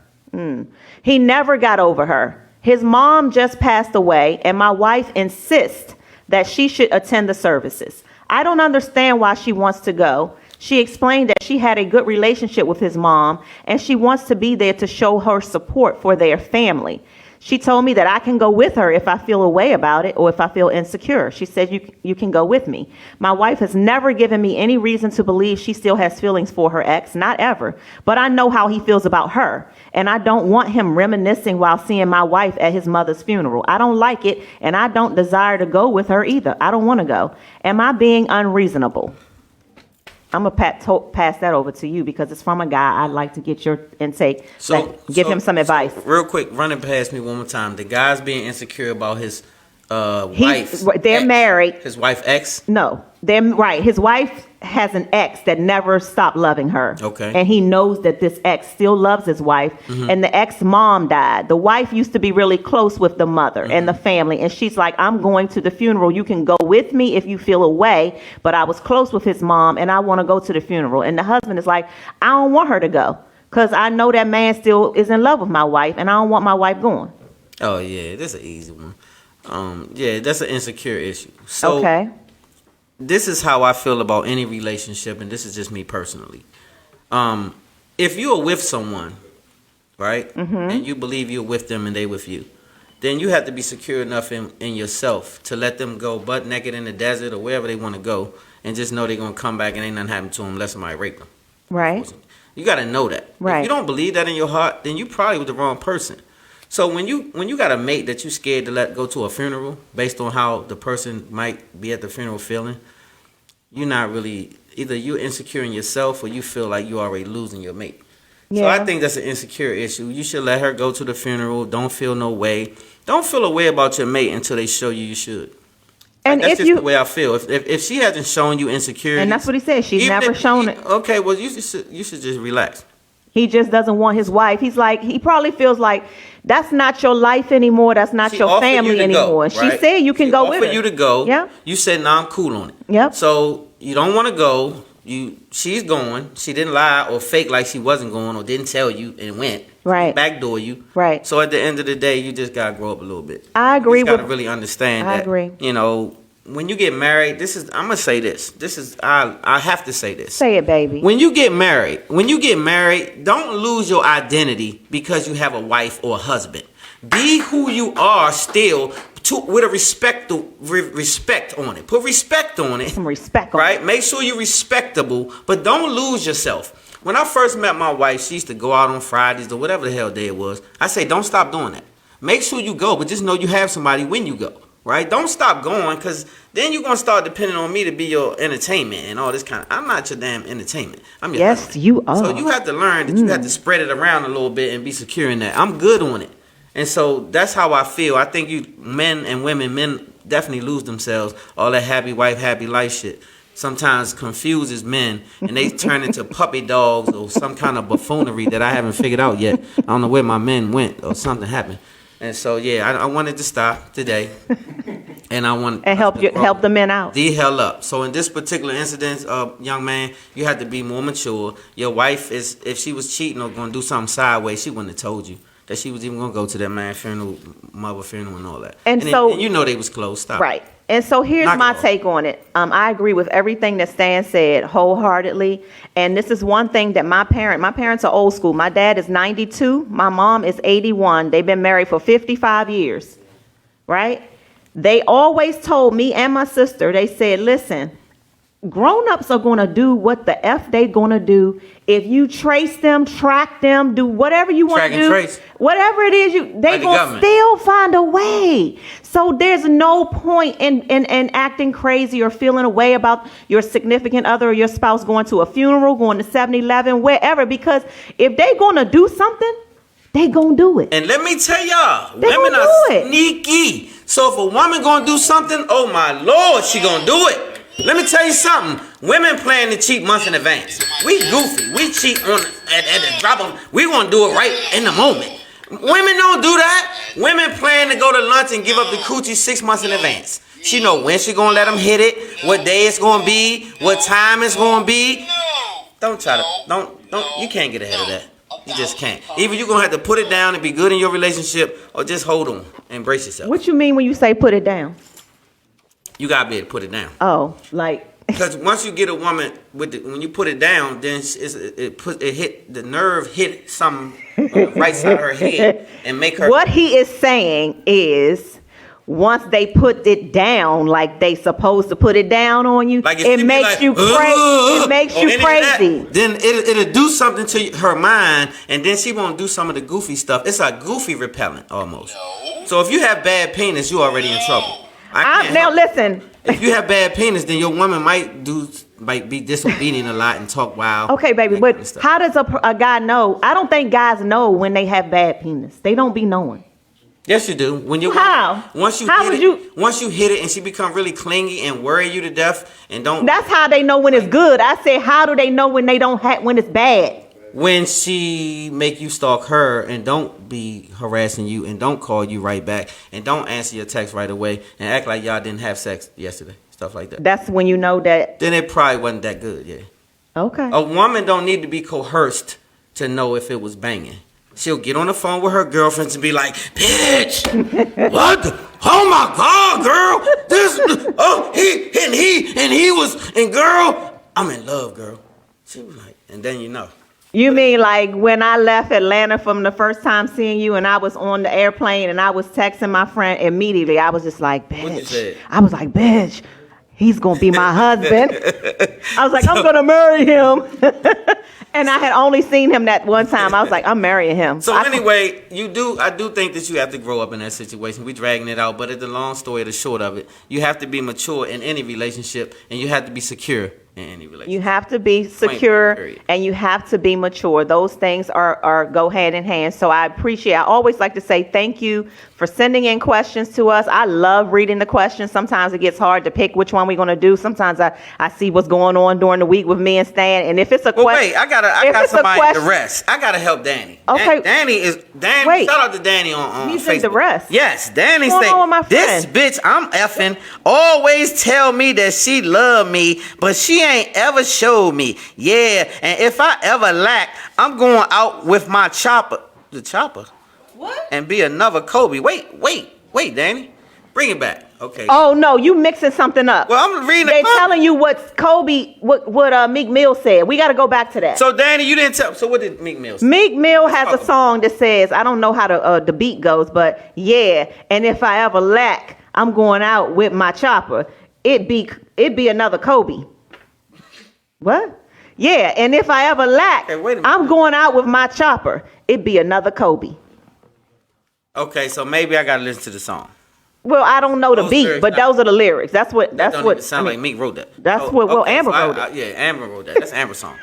S3: He never got over her. His mom just passed away, and my wife insists that she should attend the services. I don't understand why she wants to go. She explained that she had a good relationship with his mom, and she wants to be there to show her support for their family. She told me that I can go with her if I feel a way about it or if I feel insecure. She said, you can go with me. My wife has never given me any reason to believe she still has feelings for her ex, not ever. But I know how he feels about her, and I don't want him reminiscing while seeing my wife at his mother's funeral. I don't like it, and I don't desire to go with her either. I don't want to go. Am I being unreasonable? I'm going to pass that over to you because it's from a guy. I'd like to get your intake. Give him some advice.
S2: Real quick, run it past me one more time. The guy's being insecure about his wife.
S3: They're married.
S2: His wife ex?
S3: No. They're right. His wife has an ex that never stopped loving her.
S2: Okay.
S3: And he knows that this ex still loves his wife. Mm-hmm. And the ex mom died. The wife used to be really close with the mother and the family. And she's like, I'm going to the funeral. You can go with me if you feel away. But I was close with his mom and I want to go to the funeral. And the husband is like, I don't want her to go because I know that man still is in love with my wife and I don't want my wife going.
S2: Oh, yeah. That's an easy one. Yeah, that's an insecure issue. So,
S3: okay.
S2: This is how I feel about any relationship, and this is just me personally. If you are with someone, right, and you believe you're with them and they with you, then you have to be secure enough in yourself to let them go butt naked in the desert or wherever they want to go and just know they're gonna come back and ain't nothing happen to them unless somebody raped them.
S3: Right.
S2: You got to know that.
S3: Right.
S2: If you don't believe that in your heart, then you probably with the wrong person. So when you got a mate that you scared to let go to a funeral based on how the person might be at the funeral feeling, you're not really, either you're insecure in yourself or you feel like you're already losing your mate. So I think that's an insecure issue. You should let her go to the funeral. Don't feel no way. Don't feel a way about your mate until they show you should.
S3: And
S2: that's
S3: if
S2: just
S3: you,
S2: the way I feel. If she hasn't shown you insecurity,
S3: and that's what he said, she's never shown it.
S2: Okay, well you should just relax.
S3: He just doesn't want his wife. He's like, he probably feels like that's not your life anymore. That's not your family anymore.
S2: Go, right?
S3: She said you can go with her.
S2: Offer you to go.
S3: Yeah.
S2: You said, "Nah, I'm cool on it."
S3: Yep.
S2: So you don't want to go. She's going. She didn't lie or fake like she wasn't going or didn't tell you and went.
S3: Right.
S2: Backdoor you.
S3: Right.
S2: So at the end of the day, you just gotta grow up a little bit.
S3: I agree
S2: You just gotta
S3: with.
S2: really understand
S3: I
S2: that.
S3: agree.
S2: You know, when you get married, I'm gonna say this. I have to say this.
S3: Say it, baby.
S2: When you get married, don't lose your identity because you have a wife or a husband. Be who you are still, with a respect on it. Put respect on it.
S3: Some respect on
S2: right?
S3: it.
S2: Make sure you're respectable, but don't lose yourself. When I first met my wife, she used to go out on Fridays or whatever the hell day it was. I say, don't stop doing that. Make sure you go, but just know you have somebody when you go. Right? Don't stop going, because then you're going to start depending on me to be your entertainment and all this kind of... I'm not your damn entertainment. I'm your husband.
S3: You are.
S2: So you have to learn that you have to spread it around a little bit and be secure in that. I'm good on it. And so that's how I feel. I think men definitely lose themselves. All that happy wife, happy life shit sometimes confuses men, and they turn into puppy dogs or some kind of buffoonery that I haven't figured out yet. I don't know where my men went or something happened. And so, yeah, I wanted to stop today, and I want
S3: and help the men out.
S2: The hell up. So in this particular incident, young man, you have to be more mature. Your wife if she was cheating or going to do something sideways, she wouldn't have told you that she was even going to go to that man's funeral, mother funeral, and all that. And you know they was close. Stop.
S3: Right. And so here's my take on it. I agree with everything that Stan said wholeheartedly. And this is one thing that my parents are old school. My dad is 92. My mom is 81. They've been married for 55 years. Right? They always told me and my sister, they said, listen, grown-ups are going to do what the F they going to do. If you trace them, track them, do whatever you want to do,
S2: trace.
S3: Whatever it is, they going to still find a way. So there's no point in acting crazy or feeling a way about your significant other or your spouse going to a funeral, going to 7-Eleven, wherever, because if they going to do something, they going to do it.
S2: And let me tell y'all, women are sneaky. So if a woman going to do something, oh my Lord, she going to do it. Let me tell you something. Women plan to cheat months in advance. We goofy. We cheat at the drop of... We want to do it right in the moment. Women don't do that. Women plan to go to lunch and give up the coochie 6 months in advance. She know when she gonna let them hit it, what day it's gonna be, what time it's gonna be. Don't try to... Don't. You can't get ahead of that. You just can't. Either you're gonna have to put it down and be good in your relationship, or just hold on and embrace yourself.
S3: What you mean when you say put it down?
S2: You gotta be able to put it down.
S3: Oh, like...
S2: Because once you get a woman when you put it down, then the nerve hit some on the right side of her head and make her.
S3: What he is saying is, once they put it down, like they supposed to put it down on you,
S2: like
S3: it makes you crazy. It makes you crazy.
S2: Then it'll do something to her mind, and then she won't do some of the goofy stuff. It's a goofy repellent almost. So if you have bad penis, you're already in trouble.
S3: Now listen.
S2: If you have bad penis, then your woman might be disobedient a lot and talk wild.
S3: Okay, baby, but how does a guy know? I don't think guys know when they have bad penis. They don't be knowing.
S2: Yes, you do. When you once you hit it and she become really clingy and worry you to death and don't.
S3: That's how they know when it's good. I said, how do they know when they don't when it's bad?
S2: When she make you stalk her and don't be harassing you and don't call you right back and don't answer your text right away and act like y'all didn't have sex yesterday, stuff like that.
S3: That's when you know that.
S2: Then it probably wasn't that good, yeah.
S3: Okay.
S2: A woman don't need to be coerced to know if it was banging. She'll get on the phone with her girlfriends and be like, bitch, what? Oh my God, girl. And girl, I'm in love, girl. She was like, and then you know.
S3: You mean like when I left Atlanta from the first time seeing you and I was on the airplane and I was texting my friend immediately, I was just like, bitch.
S2: What you said?
S3: I was like, bitch. he's gonna be my husband. I was like, I'm gonna marry him. And I had only seen him that one time. I was like, I'm marrying him.
S2: So anyway, I do think that you have to grow up in that situation. We dragging it out, but it's the long story, the short of it. You have to be mature in any relationship, and you have to be secure in any relationship.
S3: You have to be secure and you have to be mature. Those things are go hand in hand. So I always like to say thank you for sending in questions to us. I love reading the questions. Sometimes it gets hard to pick which one we're going to do. Sometimes I see what's going on during the week with me and Stan. And if it's a question.
S2: Wait, I got somebody to rest. I got to help Danny.
S3: Okay.
S2: Danny.
S3: Wait.
S2: Shout out to Danny on
S3: He's
S2: Facebook.
S3: in the rest.
S2: Yes, Danny
S3: What's going on with my
S2: this
S3: friend?
S2: bitch I'm effing always tell me that she love me, but she ain't ever showed me. Yeah, and if I ever lack, I'm going out with my chopper. The chopper?
S5: What?
S2: And be another Kobe. Wait, Danny. Bring it back. Okay.
S3: Oh no, you mixing something up.
S2: Well, I'm reading
S3: They
S2: the comment.
S3: telling you what Meek Mill said. We got to go back to that.
S2: So Danny, you didn't tell. So what did Meek Mill say?
S3: Meek Mill has a song that says, I don't know how the beat goes, but yeah, and if I ever lack, I'm going out with my chopper. It'd be another Kobe. What? Yeah, and if I ever lack,
S2: Okay, wait a minute.
S3: I'm going out with my chopper. It'd be another Kobe.
S2: Okay, so maybe I gotta listen to the song.
S3: Well, I don't know the
S2: Those
S3: beat,
S2: lyrics
S3: but
S2: not-
S3: those are the lyrics. That's what.
S2: That don't even sound like Meek wrote that.
S3: That's what Amber
S2: so
S3: wrote it.
S2: Yeah, Amber wrote that. That's Amber's song.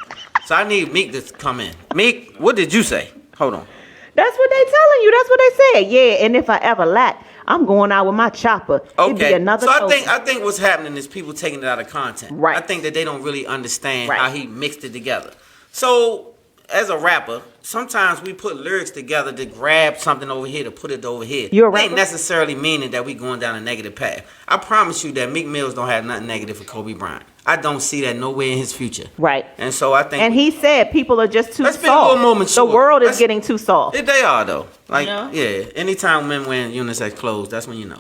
S2: So I need Meek to come in. Meek, what did you say? Hold on.
S3: That's what they telling you. That's what they said. Yeah, and if I ever lack, I'm going out with my chopper. It'd be
S2: Okay.
S3: another
S2: So
S3: Kobe.
S2: I think what's happening is people taking it out of content.
S3: Right.
S2: I think that they don't really understand
S3: Right.
S2: how he mixed it together. So as a rapper, sometimes we put lyrics together to grab something over here to put it over here.
S3: You're a
S2: It ain't
S3: rapper?
S2: necessarily meaning that we going down a negative path. I promise you that Meek Mills don't have nothing negative for Kobe Bryant. I don't see that nowhere in his future.
S3: Right.
S2: And so I think
S3: And he said people are just too
S2: Let's
S3: soft.
S2: be a little more mature.
S3: The world is
S2: Let's-
S3: getting too soft.
S2: They are though. Like
S3: Yeah.
S2: yeah. Anytime men wearing unisex clothes, that's when you know.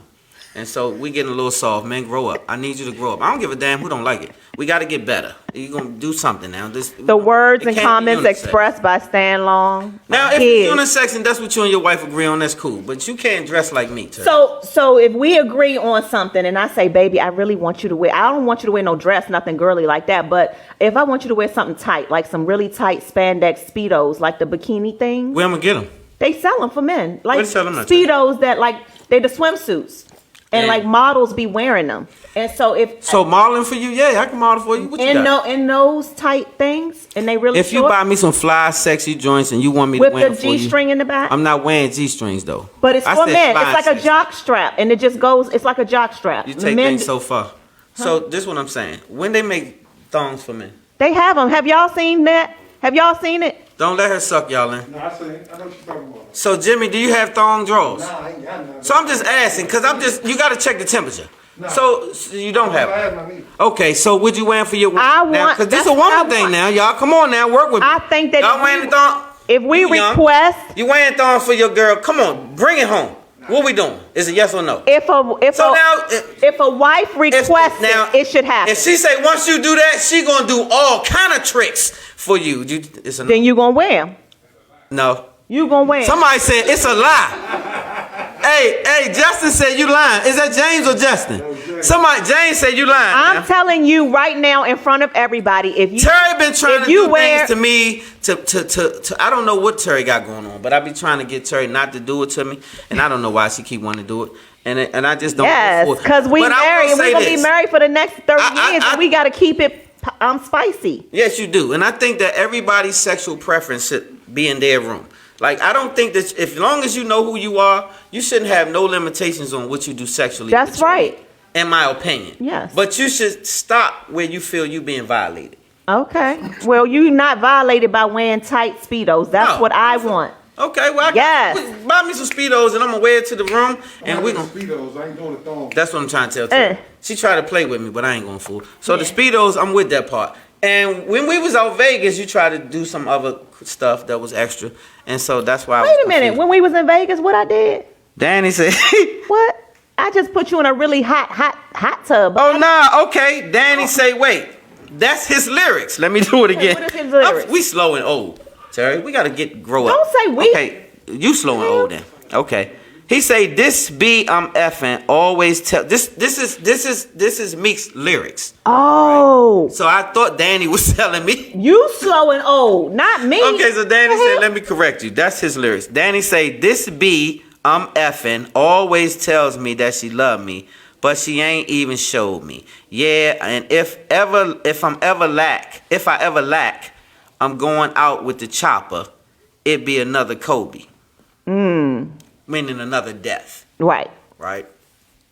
S2: And so we getting a little soft. Men, grow up. I need you to grow up. I don't give a damn who don't like it. We got to get better. You're gonna do something now.
S3: The words
S2: it
S3: and
S2: can't be
S3: comments
S2: unisex.
S3: expressed by Stan Long.
S2: Now, if
S3: Kids.
S2: it's unisex and that's what you and your wife agree on, that's cool. But you can't dress like me, Terry.
S3: So if we agree on something and I say, baby, I really want you to wear, I don't want you to wear no dress, nothing girly like that. But if I want you to wear something tight, like some really tight spandex Speedos, like the bikini thing,
S2: where I'm gonna get them?
S3: they sell them for men. Like
S2: Where they sell them at?
S3: Speedos that like, they're the swimsuits. And
S2: And-
S3: like models be wearing them. And so
S2: So modeling for you? Yeah, I can model for you. What you got?
S3: in those tight things, and they really
S2: If you
S3: short,
S2: buy me some fly, sexy joints and you want me to
S3: with
S2: wear
S3: the
S2: them for you,
S3: G-string in the back.
S2: I'm not wearing G-strings though.
S3: But it's
S2: I
S3: for
S2: said
S3: men.
S2: fly
S3: It's like a
S2: sexy.
S3: jock strap, and it just goes. It's like a jock strap.
S2: You
S3: The
S2: take
S3: men,
S2: things so far. So this is what I'm saying. When they make thongs for men,
S3: they have them. Have y'all seen that? Have y'all seen it?
S2: don't let her suck y'all in.
S4: No, I see. I know what you're talking about.
S2: So Jimmy, do you have thong drawers?
S4: Nah, I ain't got none.
S2: So I'm just asking, cause you gotta check the temperature. So you don't have
S4: I
S2: it.
S4: have none either.
S2: Okay, so what you wearing for your
S3: I
S2: now?
S3: want-
S2: Cause this is
S3: that's
S2: a
S3: what I
S2: woman thing
S3: want.
S2: now. Y'all come on now, work with me.
S3: I think that
S2: y'all
S3: if
S2: wearing
S3: we-
S2: the thong.
S3: If we
S2: You young.
S3: request,
S2: You wearing thongs for your girl? Come on, bring it home. What we doing? Is it yes or no?
S3: if
S2: So now,
S3: a wife requests it should happen.
S2: If she say once you do that, she gonna do all kind of tricks for you. It's a no.
S3: Then you gonna wear them.
S2: No.
S3: You gonna wear 'em.
S2: Somebody said it's a lie. Hey, Justin said you lying. Is that James or Justin? James said you lying.
S3: I'm
S2: now.
S3: telling you right now in front of everybody. If you
S2: Terry been trying
S3: if
S2: to
S3: you
S2: do
S3: wear-
S2: things to me to I don't know what Terry got going on, but I be trying to get Terry not to do it to me, and I don't know why she keep wanting to do it, and I just don't.
S3: yes,
S2: go for it.
S3: because we
S2: But I will
S3: married.
S2: say
S3: We're gonna
S2: this.
S3: be married for the next 30 years,
S2: I-
S3: and we gotta keep it spicy.
S2: Yes, you do, and I think that everybody's sexual preference should be in their room. Like I don't think that as long as you know who you are, you shouldn't have no limitations on what you do sexually.
S3: That's
S2: with your
S3: right.
S2: mate, in my opinion.
S3: Yes.
S2: But you should stop where you feel you being violated.
S3: Okay. Well, you not violated by wearing tight Speedos. That's
S2: No.
S3: what I want.
S2: Okay, well,
S3: Yes.
S2: buy me some Speedos and I'm gonna wear it to the room, and we gonna.
S4: Speedos. I ain't doing the thong.
S2: That's what I'm trying to tell Terry. She tried to play with me, but I ain't gonna fool. So the Speedos, I'm with that part. And when we was out Vegas, you tried to do some other stuff that was extra, and so that's why.
S3: Wait a minute. When we was in Vegas, what I did?
S2: Danny said,
S3: What? I just put you in a really hot tub.
S2: "Oh nah, okay." Danny say, "Wait, that's his lyrics." Let me do it again.
S3: What is his lyrics?
S2: We slow and old, Terry. We gotta grow up.
S3: Don't say we.
S2: Okay, you slow and old then. Okay. He say this be I'm effing always tell this is Meek's lyrics.
S3: Oh.
S2: So I thought Danny was telling me.
S3: You slow and old, not me.
S2: Okay, so Danny said, let me correct you. That's his lyrics. Danny say this be I'm effing always tells me that she love me, but she ain't even showed me. Yeah, and if I ever lack, I'm going out with the chopper. It be another Kobe. Meaning another death.
S3: Right.
S2: Right?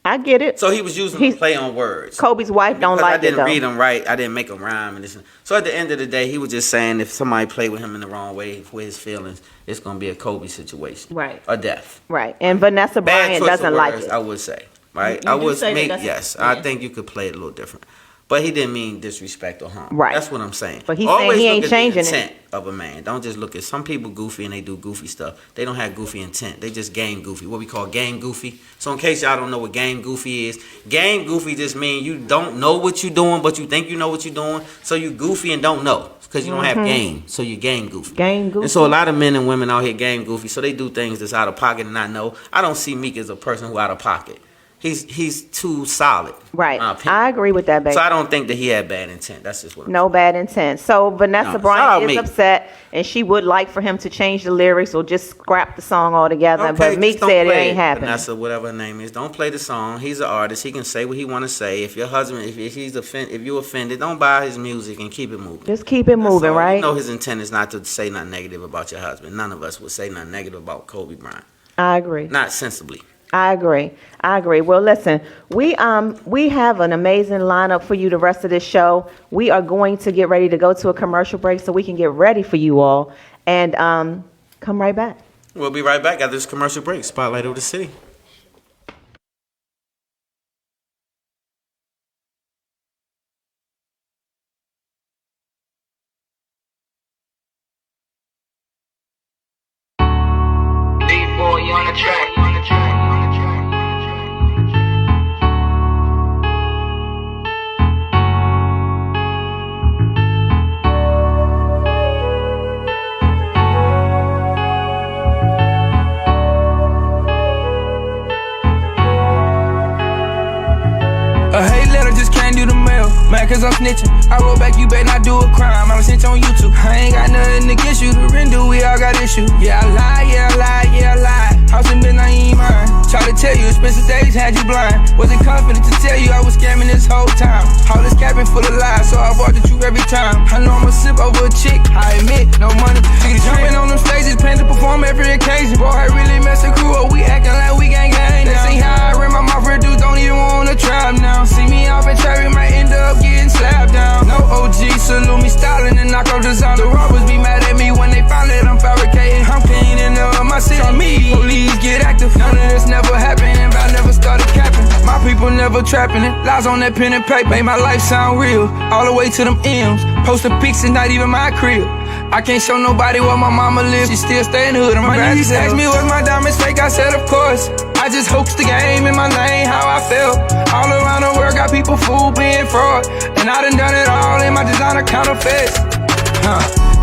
S3: I get it.
S2: So he was using a play on words.
S3: Kobe's wife don't like it,
S2: I didn't
S3: though.
S2: read them right. I didn't make them rhyme. And this. So at the end of the day, he was just saying if somebody played with him in the wrong way with his feelings, it's going to be a Kobe situation.
S3: Right.
S2: A death.
S3: Right. And Vanessa Bryant doesn't like it.
S2: I would say. Right?
S3: You do say that
S2: yes.
S3: yeah.
S2: I think you could play it a little different. But he didn't mean disrespect or harm.
S3: Right.
S2: That's what I'm saying.
S3: But he's
S2: Always
S3: saying he
S2: look
S3: ain't
S2: at
S3: changing
S2: the
S3: it.
S2: intent of a man. Don't just look at some people goofy and they do goofy stuff. They don't have goofy intent. They just game goofy. What we call game goofy. So in case y'all don't know what game goofy is, game goofy just means you don't know what you're doing, but you think you know what you're doing. So you goofy and don't know because you don't have game. So you game goofy.
S3: Game goofy.
S2: And so a lot of men and women out here game goofy. So they do things that's out of pocket and not know. I don't see Meek as a person who out of pocket. He's too solid.
S3: Right. I agree with that, baby.
S2: So I don't think that he had bad intent. That's just what I'm
S3: No bad intent. So Vanessa
S2: No,
S3: Bryant
S2: shout out
S3: is
S2: Meek.
S3: upset, and she would like for him to change the lyrics or just scrap the song altogether.
S2: Okay,
S3: But Meek
S2: just don't
S3: said it
S2: play
S3: ain't happening.
S2: Vanessa, whatever her name is, don't play the song. He's an artist. He can say what he want to say. If your husband, if he's if you offended, don't buy his music and keep it moving.
S3: Just keep it moving,
S2: That's all.
S3: right?
S2: You know his intent is not to say nothing negative about your husband. None of us would say nothing negative about Kobe Bryant.
S3: I agree.
S2: Not sensibly.
S3: I agree. Well, listen, we have an amazing lineup for you the rest of this show. We are going to get ready to go to a commercial break so we can get ready for you all and come right back.
S2: We'll be right back after this commercial break. Spotlight over the city.
S7: A hate letter just came through the mail. Mad cause I'm snitching. I wrote back, you better not do a crime. I'm snitch on YouTube. I ain't got nothing against you. The Rindu, we all got issues. Yeah, I lied. House and business, I ain't mine. Try to tell you, expensive days had you blind. Wasn't confident to tell you I was scamming this whole time. All this capping full of lies, so I bought the truth every time. I know I'ma sip over a chick. I admit, no money. Jumping on them stages, paying to perform every occasion. Boy, I really mess the crew up. We acting like we gang. They see how I ran my mouth, real dudes don't even wanna try now. See me off and Cherry might end up getting slapped down. No OG, salute me, styling and knock off design. The robbers be mad at me when they find that I'm fabricating. I'm cleaning up my city. Me, police get active. None of this never happened, and I never started capping. My people never trapping it. Lies on that pen and paper made my life sound real. All the way to them M's. Posting pics and not even my crib. I can't show nobody where my mama lives. She still stay in the hood. My daddy asked me was my diamonds fake. I said of course. I just hoaxed the game in my lane. How I felt. All around the world got people fooled being fraud. And I done it all in my designer counterfeits.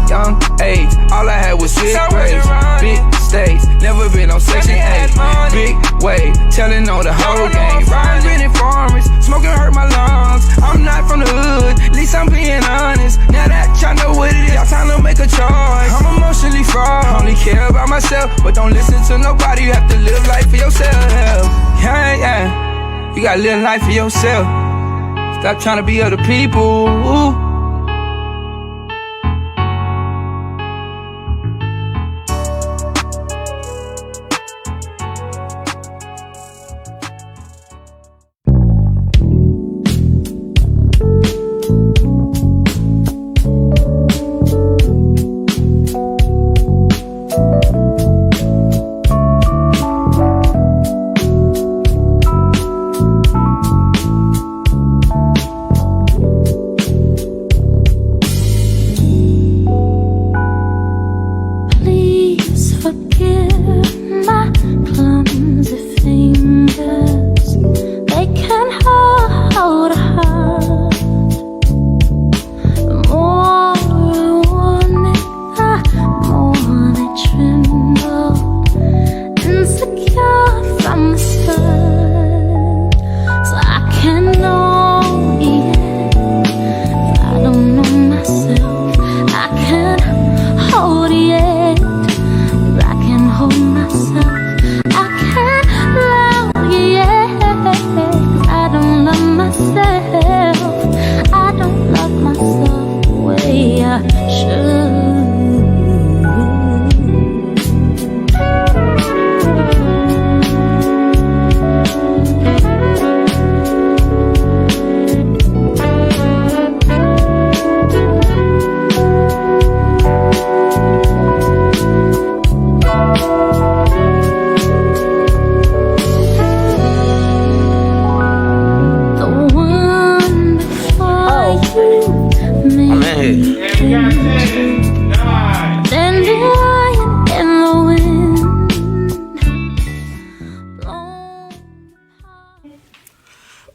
S7: Young age, all I had was six grades. Big stage, never been on Section 8. Big wave, telling on the whole game. Riding renting farmers, smoking hurt my lungs. I'm not from the hood, at least I'm being honest. Now that y'all know what it is, y'all time to make a choice. I'm emotionally fraud, only care about myself. But don't listen to nobody, you have to live life for yourself. Yeah, you gotta live life for yourself. Stop trying to be other people.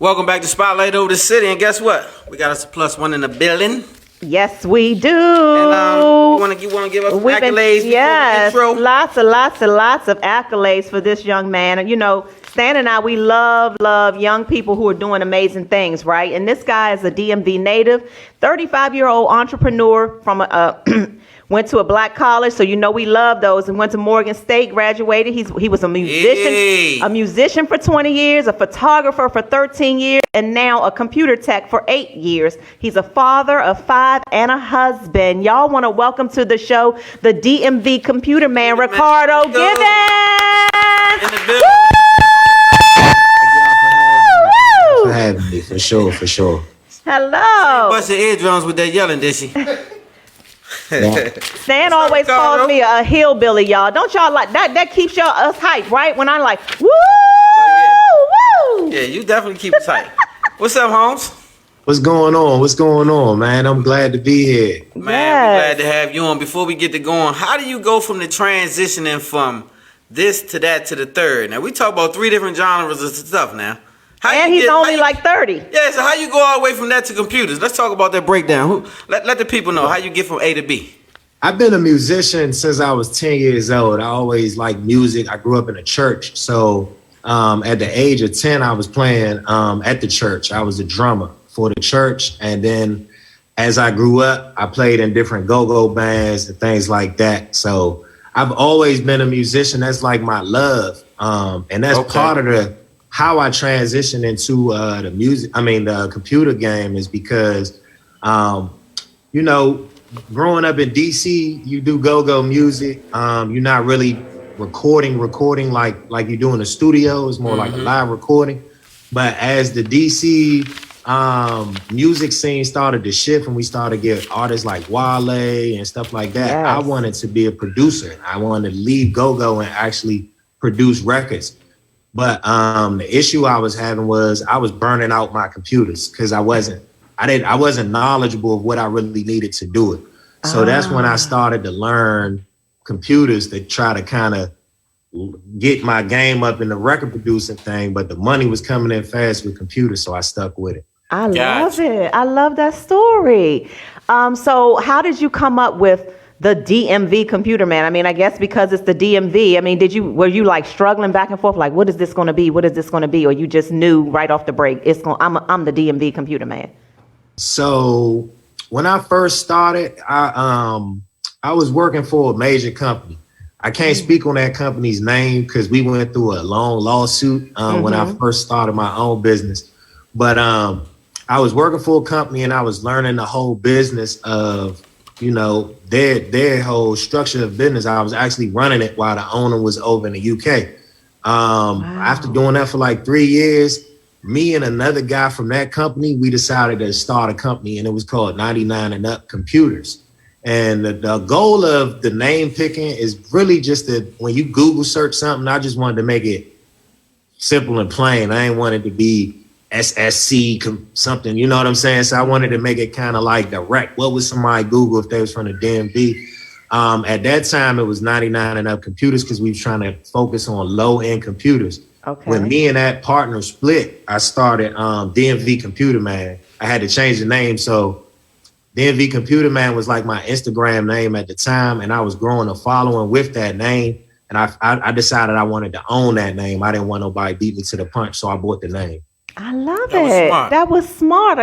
S2: Welcome back to Spotlight over the city, and guess what? We got us a +1 in the building.
S3: Yes, we do.
S2: And you want to give us accolades?
S3: Yes,
S2: before the intro?
S3: lots of accolades for this young man. And you know, Stan and I, we love young people who are doing amazing things, right? And this guy is a DMV native, 35-year-old entrepreneur from a went to a black college, so you know we love those, and went to Morgan State, graduated. He was a musician for 20 years, a photographer for 13 years, and now a computer tech for 8 years. He's a father of 5 and a husband. Y'all want to welcome to the show the DMV Computer Man, Ricardo Givens.
S2: In the building.
S8: For having me, for sure.
S3: Hello.
S2: Bust your eardrums with that yelling, did she?
S8: Yeah.
S3: Stan always calls me a hillbilly, y'all. Don't y'all like that? That keeps us hyped, right? When I'm like, woo, woo.
S2: Yeah, you definitely keep it tight. What's up, Holmes?
S8: What's going on, man? I'm glad to be here.
S2: Man, we're glad to have you on. Before we get to going, how do you go from the transitioning from this to that to the third? Now, we talk about 3 different genres of stuff now.
S3: And he's only like 30.
S2: Yeah, so how you go all the way from that to computers? Let's talk about that breakdown. Let the people know how you get from A to B.
S8: I've been a musician since I was 10 years old. I always liked music. I grew up in a church. So at the age of 10, I was playing at the church. I was a drummer for the church. And then as I grew up, I played in different go-go bands and things like that. So I've always been a musician. That's like my love. And that's part of how I transitioned into the computer game is because, you know, growing up in DC, you do go-go music. You're not really recording like you do in the studio. It's more like a live recording. But as the DC music scene started to shift and we started to get artists like Wale and stuff like that, I wanted to be a producer. I wanted to leave go-go and actually produce records. But the issue I was having was I was burning out my computers because I wasn't knowledgeable of what I really needed to do it. So that's when I started to learn computers to try to kind of get my game up in the record producing thing. But the money was coming in fast with computers, so I stuck with it.
S3: I love it. I love that story. So how did you come up with the DMV Computer Man? I mean, I guess because it's the DMV. I mean, were you like struggling back and forth, like, what is this going to be? What is this going to be? Or you just knew right off the break, I'm the DMV Computer Man?
S8: So when I first started, I was working for a major company. I can't speak on that company's name because we went through a long lawsuit when I first started my own business. But I was working for a company and I was learning the whole business of, you know, their whole structure of business. I was actually running it while the owner was over in the UK. After doing that for like 3 years, me and another guy from that company, we decided to start a company and it was called 99 and Up Computers. And the goal of the name picking is really just that when you Google search something, I just wanted to make it simple and plain. I ain't want it to be SSC something, you know what I'm saying? So I wanted to make it kind of like direct. What would somebody Google if they was from the DMV? At that time, it was 99 and Up Computers because we were trying to focus on low-end computers.
S3: Okay.
S8: When me and that partner split, I started DMV Computer Man. I had to change the name. So DMV Computer Man was like my Instagram name at the time, and I was growing a following with that name. And I decided I wanted to own that name. I didn't want nobody beat me to the punch, so I bought the name.
S3: I love it. That was smart.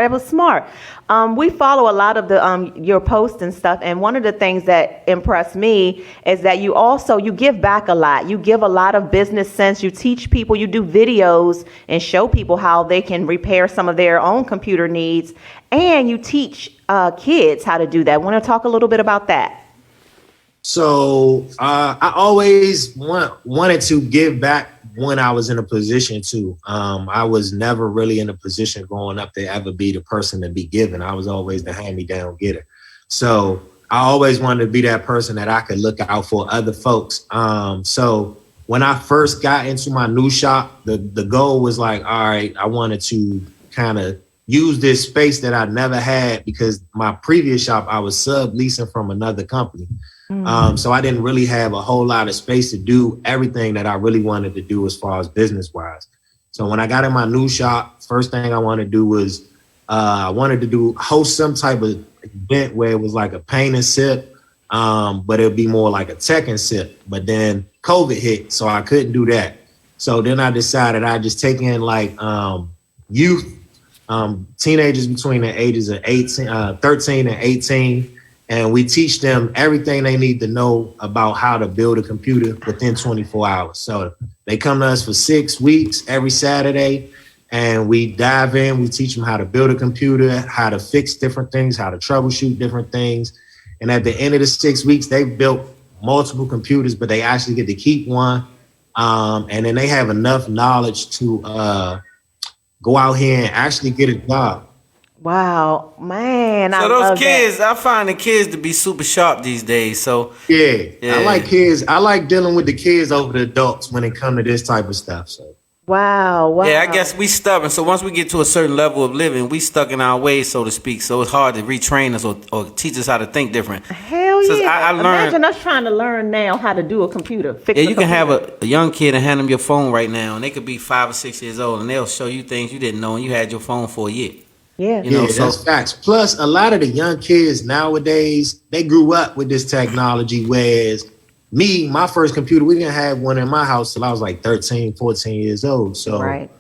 S3: We follow a lot of the your posts and stuff, and one of the things that impressed me is that you give back a lot. You give a lot of business sense. You teach people. You do videos and show people how they can repair some of their own computer needs, and you teach kids how to do that. Want to talk a little bit about that?
S8: So I always wanted to give back when I was in a position to. I was never really in a position growing up to ever be the person to be given. I was always the hand-me-down getter. So I always wanted to be that person that I could look out for other folks. So when I first got into my new shop, the goal was like, all right, I wanted to kind of use this space that I never had because my previous shop, I was subleasing from another company. So I didn't really have a whole lot of space to do everything that I really wanted to do as far as business wise. So when I got in my new shop, first thing I wanted to do was I wanted to host some type of event where it was like a paint and sip, but it'd be more like a tech and sip. But then COVID hit, so I couldn't do that. So then I decided I'd just take in like youth, teenagers between the ages of 13 and 18. And we teach them everything they need to know about how to build a computer within 24 hours. So they come to us for 6 weeks every Saturday, and we dive in. We teach them how to build a computer, how to fix different things, how to troubleshoot different things. And at the end of the 6 weeks, they've built multiple computers, but they actually get to keep one. And then they have enough knowledge to go out here and actually get a job.
S3: Wow, man.
S2: So
S3: I
S2: those
S3: love
S2: kids,
S3: that.
S2: I find the kids to be super sharp these days. So
S8: yeah, I like kids. I like dealing with the kids over the adults when it comes to this type of stuff. So
S3: Wow.
S2: yeah, I guess we stubborn. So once we get to a certain level of living, we stuck in our ways, so to speak. So it's hard to retrain us or teach us how to think different.
S3: Hell
S2: So
S3: yeah.
S2: I learned.
S3: Imagine us trying to learn now how to do a computer. Fix
S2: Yeah,
S3: a
S2: you can have
S3: computer.
S2: a young kid and hand them your phone right now, and they could be 5 or 6 years old, and they'll show you things you didn't know, and you had your phone for a year.
S3: Yeah.
S2: You know,
S8: yeah, that's facts. Plus, a lot of the young kids nowadays, they grew up with this technology, whereas me, my first computer, we didn't have one in my house till I was like 13, 14 years old. So
S3: Right.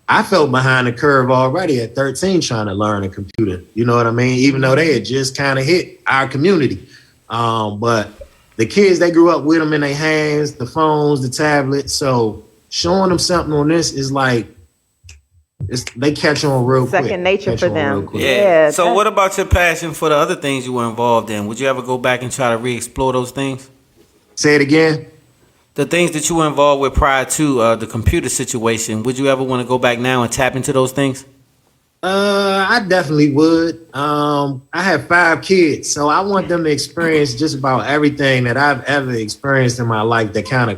S8: I felt behind the curve already at 13 trying to learn a computer. You know what I mean? Even though they had just kind of hit our community. But the kids, they grew up with them in their hands, the phones, the tablets. So showing them something on this is like, they catch on real quick.
S3: Second nature
S8: Catch
S3: for
S8: on
S3: them.
S8: real quick.
S2: Yeah. So
S3: that-
S2: what about your passion for the other things you were involved in? Would you ever go back and try to re-explore those things?
S8: Say it again.
S2: The things that you were involved with prior to the computer situation, would you ever want to go back now and tap into those things?
S8: I definitely would. I have 5 kids, so I want them to experience just about everything that I've ever experienced in my life that kind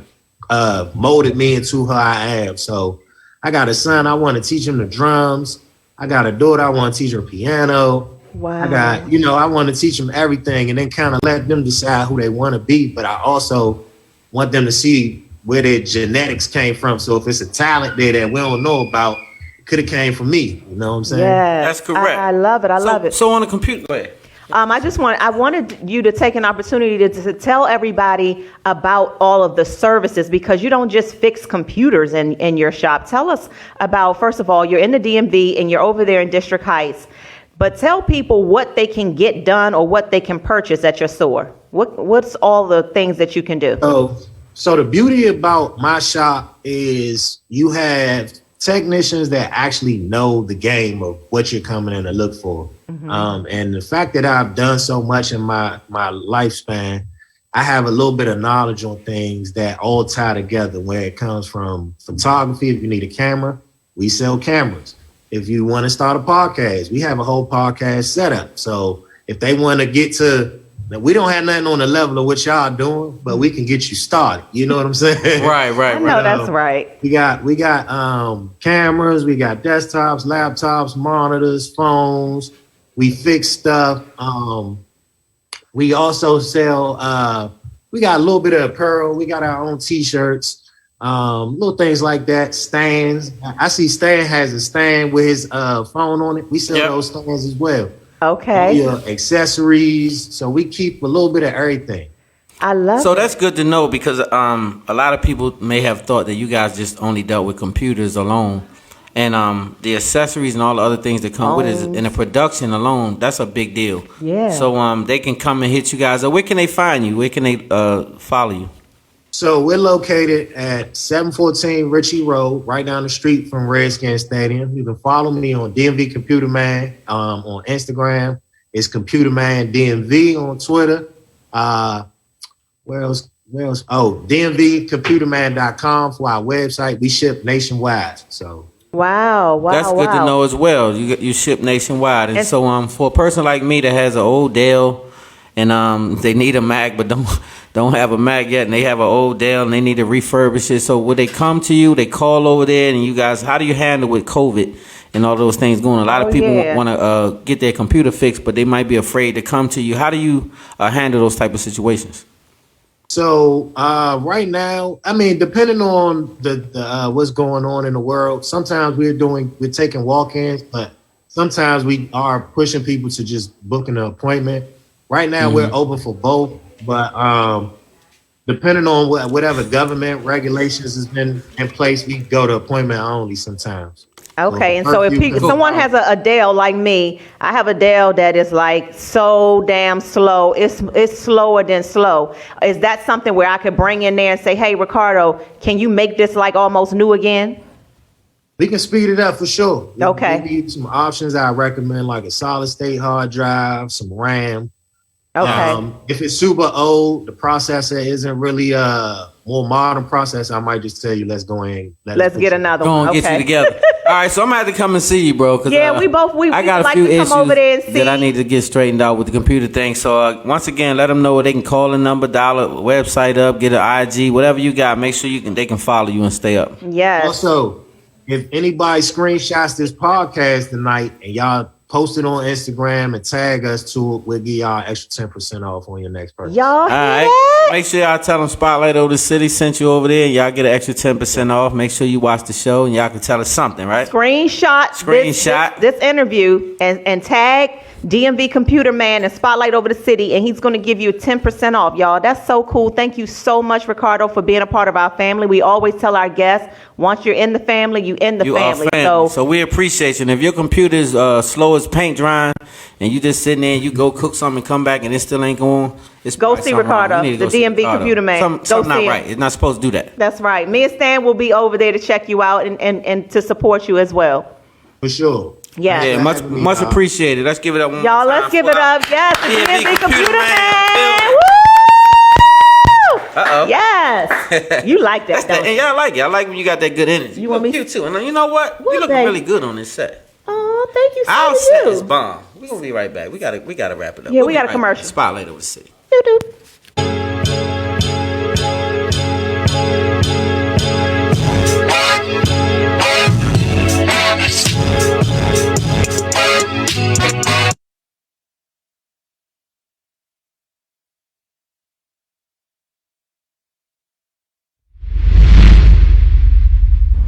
S8: of molded me into who I am. So I got a son, I want to teach him the drums. I got a daughter, I want to teach her piano.
S3: Wow.
S8: I got, I want to teach them everything and then kind of let them decide who they want to be. But I also want them to see where their genetics came from. So if it's a talent there that we don't know about, it could have came from me. You know what I'm saying?
S3: Yeah.
S2: That's correct.
S3: I love it. I love it.
S2: So on the computer, go ahead.
S3: I wanted you to take an opportunity to tell everybody about all of the services, because you don't just fix computers in your shop. Tell us about, first of all, you're in the DMV and you're over there in District Heights, but tell people what they can get done or what they can purchase at your store. What's all the things that you can do?
S8: So the beauty about my shop is you have technicians that actually know the game of what you're coming in to look for. Mm-hmm. And the fact that I've done so much in my lifespan, I have a little bit of knowledge on things that all tie together, where it comes from photography. If you need a camera, we sell cameras. If you want to start a podcast, we have a whole podcast setup. So if they want to get to, we don't have nothing on the level of what y'all doing, but we can get you started. You know what I'm saying?
S2: Right.
S3: I know that's right.
S8: We got cameras, we got desktops, laptops, monitors, phones. We fix stuff. We also sell. We got a little bit of apparel. We got our own T-shirts, little things like that. Stands. I see Stan has a stand with his phone on it. We sell those stands as well.
S3: Okay.
S8: Accessories. So we keep a little bit of everything.
S3: I love
S2: So
S3: it.
S2: that's good to know, because a lot of people may have thought that you guys just only dealt with computers alone. And the accessories and all the other things that come with it, and the production alone, that's a big deal.
S3: Yeah.
S2: So they can come and hit you guys. Where can they find you? Where can they follow you?
S8: So we're located at 714 Ritchie Road, right down the street from Redskins Stadium. You can follow me on DMV Computer Man on Instagram. It's Computer Man DMV on Twitter. Where else? Oh, DMVComputerman.com for our website. We ship nationwide. So
S3: Wow.
S2: That's good to know as well. You ship nationwide, and so for a person like me that has an old Dell, and they need a Mac but don't have a Mac yet, and they have an old Dell and they need to refurbish it. So would they come to you? They call over there, and you guys, how do you handle with COVID and all those things going? A lot of people want to get their computer fixed, but they might be afraid to come to you. How do you handle those type of situations?
S8: So right now, I mean, depending on the what's going on in the world, sometimes we're taking walk-ins, but sometimes we are pushing people to just book an appointment. Right now, we're open for both, but depending on whatever government regulations has been in place, we go to appointment only sometimes.
S3: Okay, and so if someone has a Dell like me, I have a Dell that is like so damn slow. It's slower than slow. Is that something where I could bring in there and say, hey, Ricardo, can you make this like almost new again?
S8: We can speed it up for sure.
S3: Okay.
S8: We need some options. I recommend like a solid state hard drive, some RAM.
S3: Okay.
S8: If it's super old, the processor isn't really a more modern processor, I might just tell you, let's go in.
S3: Let's get another one.
S2: Go and get you together. All right, so I'm gonna have to come and see you, bro.
S3: Yeah, we I got a few issues over there and see.
S2: that I need to get straightened out with the computer thing. So once again, let them know they can call the number, dial a website up, get an IG, whatever you got. Make sure they can follow you and stay up.
S3: Yes.
S8: Also, if anybody screenshots this podcast tonight and y'all post it on Instagram and tag us to it, we'll give y'all extra 10% off on your next purchase.
S3: Y'all
S2: all right. Make sure y'all tell them Spotlight over the city sent you over there, and y'all get an extra 10% off. Make sure you watch the show, and y'all can tell us something, right?
S3: Screenshot this interview and tag DMV Computer Man and Spotlight over the city, and he's going to give you 10% off, y'all. That's so cool. Thank you so much, Ricardo, for being a part of our family. We always tell our guests, once you're in the family, you in the family.
S2: So we appreciate you. And if your computer is slow as paint drying, and you just sitting there and you go cook something and come back and it still ain't going,
S3: go see Ricardo, the DMV Computer Man.
S2: Something not right. It's not supposed to do that.
S3: That's right. Me and Stan will be over there to check you out and to support you as well.
S8: For sure.
S3: Yes.
S2: Yeah, much appreciated. Let's give it up one more
S3: y'all,
S2: time.
S3: let's give it up. Yes, the DMV Computer Man. Woo!
S2: Uh-oh.
S3: Yes. You like that, don't you?
S2: And y'all like it. I like when you got that good energy.
S3: You want me
S2: cute too. And you know what? You look really good on this set.
S3: Oh, thank you so
S2: Our
S3: much.
S2: set is bomb. We're going to be right back. We gotta wrap it up.
S3: Yeah, we got a commercial.
S2: Spotlight over the city.
S3: Doo-doo.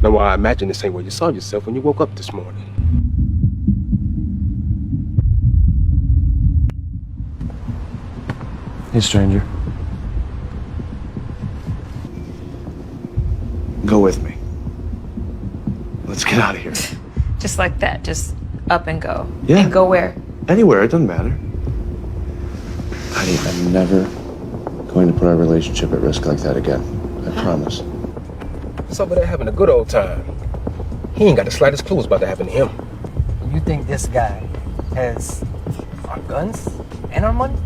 S9: Now, I imagine this ain't where you saw yourself when you woke up this morning.
S10: Hey, stranger. Go with me. Let's get out of here.
S5: Just like that, just up and go.
S10: Yeah.
S5: And go where?
S10: Anywhere, it doesn't matter. Honey, I'm never going to put our relationship at risk like that again. I promise.
S9: What's up with that having a good old time? He ain't got the slightest clue what's about to happen to him.
S11: You think this guy has our guns and our money?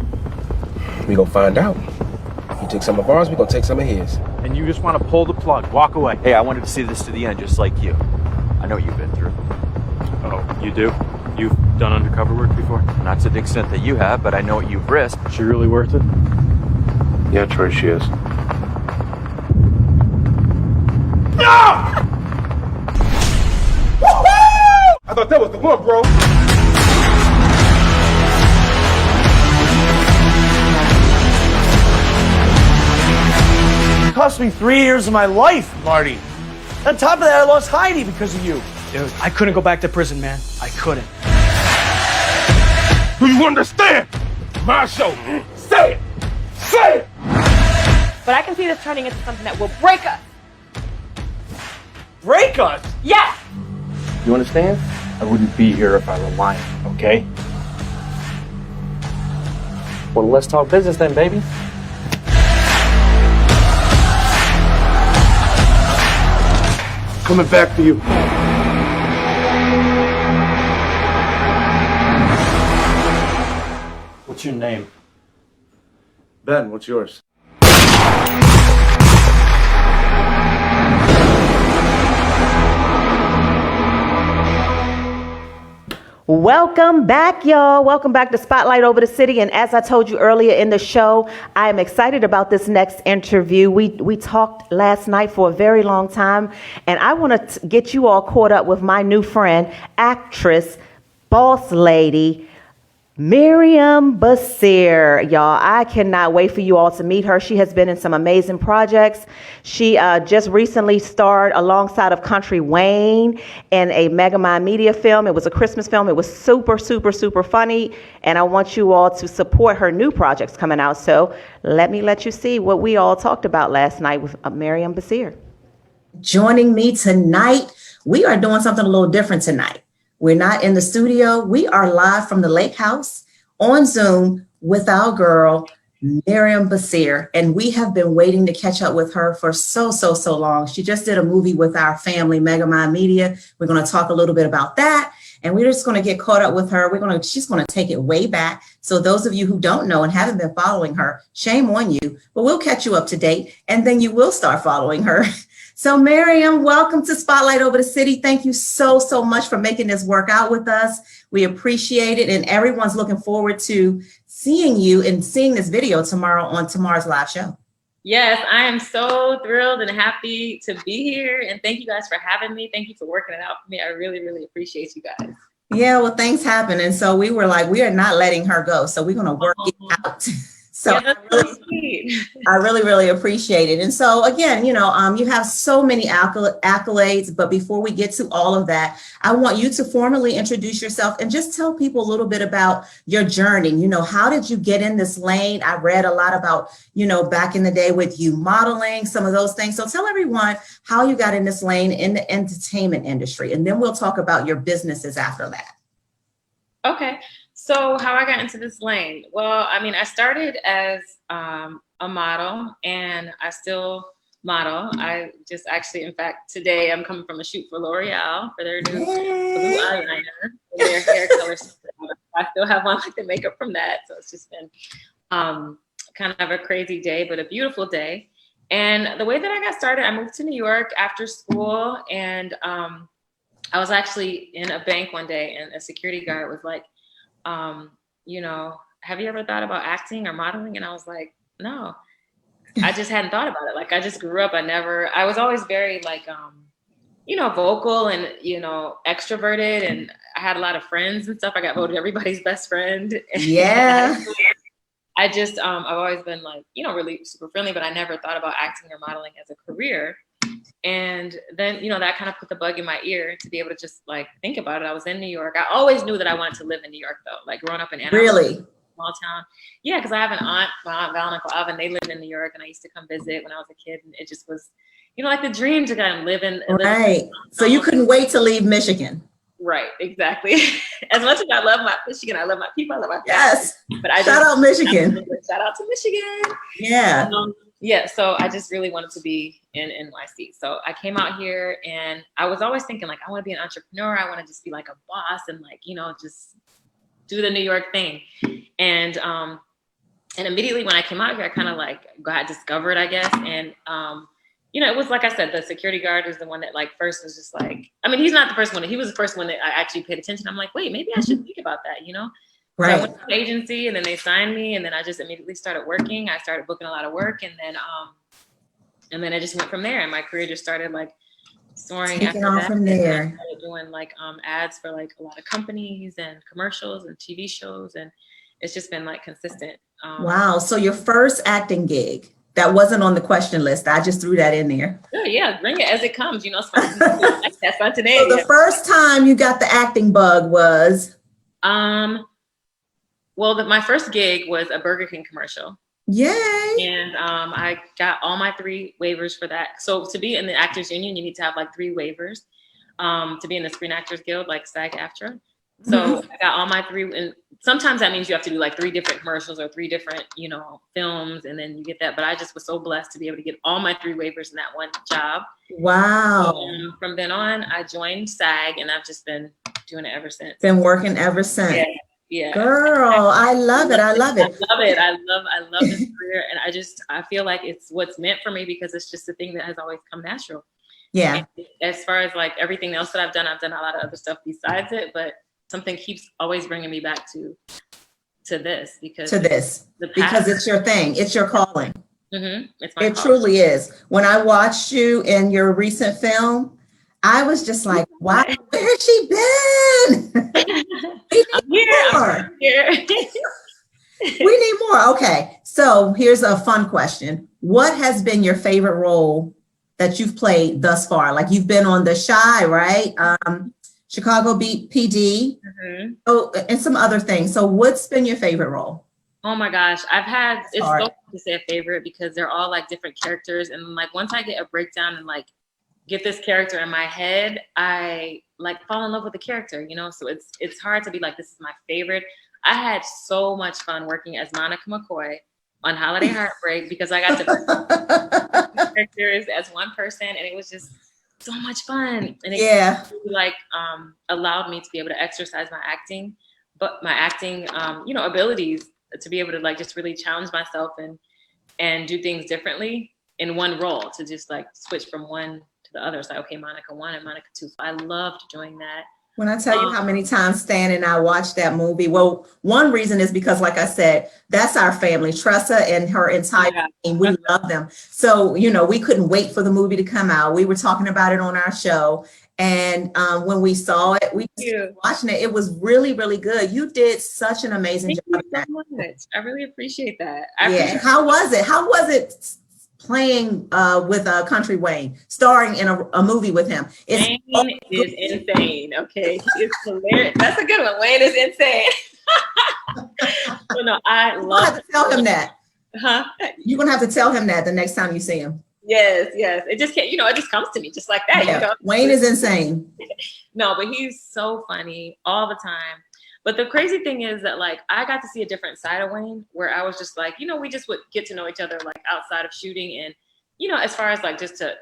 S9: We gonna find out. He took some of ours, we gonna take some of his.
S12: And you just want to pull the plug, walk away. Hey, I wanted to see this to the end, just like you. I know what you've been through. Oh, you do? You've done undercover work before? Not to the extent that you have, but I know what you've risked. Is she really worth it?
S10: Yeah, Troy, she is.
S9: No! I thought that was the one, bro.
S11: It cost me 3 years of my life, Marty. On top of that, I lost Heidi because of you. Dude, I couldn't go back to prison, man. I couldn't.
S9: Do you understand? My show. Say it. Say it.
S13: But I can see this turning into something that will break us.
S11: Break us?
S13: Yeah.
S12: You understand? I wouldn't be here if I were lying, okay? Well, let's talk business then, baby.
S9: Coming back for you.
S12: What's your name?
S10: Ben, what's yours?
S3: Welcome back, y'all. Welcome back to Spotlight Over the City. And as I told you earlier in the show, I am excited about this next interview. We talked last night for a very long time, and I want to get you all caught up with my new friend, actress, boss lady, Maryam Basir. Y'all, I cannot wait for you all to meet her. She has been in some amazing projects. She just recently starred alongside of Country Wayne in a Megamine Media film. It was a Christmas film. It was super, super, super funny. And I want you all to support her new projects coming out. So let me let you see what we all talked about last night with Maryam Basir.
S14: Joining me tonight, we are doing something a little different tonight. We're not in the studio. We are live from the lake house on Zoom with our girl, Maryam Basir. And we have been waiting to catch up with her for so long. She just did a movie with our family, Megamine Media. We're going to talk a little bit about that. And we're just going to get caught up with her. She's going to take it way back. So those of you who don't know and haven't been following her, shame on you, but we'll catch you up to date. And then you will start following her. So Maryam, welcome to Spotlight Over the City. Thank you so much for making this work out with us. We appreciate it. And everyone's looking forward to seeing you and seeing this video tomorrow on tomorrow's live show.
S15: Yes, I am so thrilled and happy to be here. And thank you guys for having me. Thank you for working it out for me. I really appreciate you guys.
S14: Yeah, well, things happen. And so we were like, we are not letting her go. So we're going to work it out. So yeah, I really appreciate it. And so again, you have so many accolades, but before we get to all of that, I want you to formally introduce yourself and just tell people a little bit about your journey. How did you get in this lane? I read a lot about, back in the day with you modeling, some of those things. So tell everyone how you got in this lane in the entertainment industry, and then we'll talk about your businesses after that.
S15: Okay. So how I got into this lane? Well, I started as a model, and I still model. I just actually, in fact, today I'm coming from a shoot for L'Oreal for their new blue eyeliner, their hair color. I still have on the makeup from that. So it's just been kind of a crazy day, but a beautiful day. And the way that I got started, I moved to New York after school, and I was actually in a bank one day, and a security guard was like, have you ever thought about acting or modeling? And I was like, no, I just hadn't thought about it. I just grew up, I was always very vocal and, extroverted, and I had a lot of friends and stuff. I got voted everybody's best friend.
S14: Yeah.
S15: I just, I've always been really super friendly, but I never thought about acting or modeling as a career. And then, that kind of put the bug in my ear to be able to just think about it. I was in New York. I always knew that I wanted to live in New York, though, growing up in Ann Arbor,
S14: really
S15: small town. Yeah, because I have an aunt, my aunt Val and Uncle Alvin, they lived in New York, and I used to come visit when I was a kid, and it just was, the dream to kind of live in.
S14: Right. So you couldn't wait to leave Michigan.
S15: Right, exactly. As much as I love my Michigan, I love my people, I love my family.
S14: Yes.
S15: But
S14: shout out Michigan.
S15: Shout out to Michigan.
S14: Yeah.
S15: Yeah, so I just really wanted to be in NYC. So I came out here, and I was always thinking I want to be an entrepreneur. I want to just be a boss and just do the New York thing. And immediately when I came out here, I kind of got discovered, I guess. And it was like I said, the security guard was the one that first was just he's not the first one. He was the first one that I actually paid attention. I'm like, wait, maybe I should think about that,
S14: Right.
S15: So I went to the agency, and then they signed me, and then I just immediately started working. I started booking a lot of work, and then I just went from there, and my career just started soaring.
S14: Taking
S15: after
S14: off
S15: that.
S14: from there.
S15: I started doing ads for a lot of companies and commercials and TV shows, and it's just been consistent.
S14: Wow. So your first acting gig that wasn't on the question list, I just threw that in there.
S15: Sure, yeah, bring it as it comes. That's today.
S14: So the first time you got the acting bug was?
S15: Well, my first gig was a Burger King commercial.
S14: Yay!
S15: And I got all my 3 waivers for that. So to be in the Actors Union, you need to have 3 waivers to be in the Screen Actors Guild, SAG-AFTRA. So I got all my 3, and sometimes that means you have to do 3 different commercials or 3 different, films, and then you get that. But I just was so blessed to be able to get all my 3 waivers in that one job.
S14: Wow.
S15: From then on, I joined SAG, and I've just been doing it ever since.
S14: Been working ever since.
S15: Yeah.
S14: Girl, I love it. I love it.
S15: I love it. I love this career. And I feel like it's what's meant for me because it's just a thing that has always come natural.
S14: Yeah.
S15: And as far as like everything else that I've done a lot of other stuff besides it, but something keeps always bringing me back to this because
S14: it's your thing. It's your calling.
S15: Mm-hmm.
S14: It truly is. When I watched you in your recent film, I was just like, wow, where has she been?
S15: I'm here.
S14: We need more. Okay. So here's a fun question. What has been your favorite role that you've played thus far? Like you've been on The Chi, right? Chicago PD, and some other things. So what's been your favorite role?
S15: Oh my gosh, it's so hard to say a favorite because they're all like different characters. And like once I get a breakdown and like get this character in my head, I like fall in love with the character, you know? So it's hard to be like, this is my favorite. I had so much fun working as Monica McCoy on Holiday Heartbreak because I got to characters as one person and it was just so much fun. And it really, like allowed me to be able to exercise my acting abilities to be able to like just really challenge myself and do things differently in one role, to just like switch from one to the other. It's like, okay, Monica 1 and Monica 2. So I loved doing that.
S14: When I tell you how many times Stan and I watched that movie, well, one reason is because, like I said, that's our family. Tressa and her entire team, we love them. So, you know, we couldn't wait for the movie to come out. We were talking about it on our show. And when we saw it, we were watching it. It was really, really good. You did such an amazing job.
S15: Thank you so much. I really appreciate that.
S14: How was it? How was it playing with Country Wayne, starring in a movie with him?
S15: Wayne is insane. Okay, it's hilarious. That's a good one. Wayne is insane. No, I love.
S14: You have to tell him that.
S15: Huh?
S14: You're gonna have to tell him that the next time you see him.
S15: Yes. It just can't. It just comes to me just like that.
S14: Yeah.
S15: You know?
S14: Wayne is insane.
S15: No, but he's so funny all the time. But the crazy thing is that like I got to see a different side of Wayne where I was just like, we just would get to know each other like outside of shooting and, as far as like just to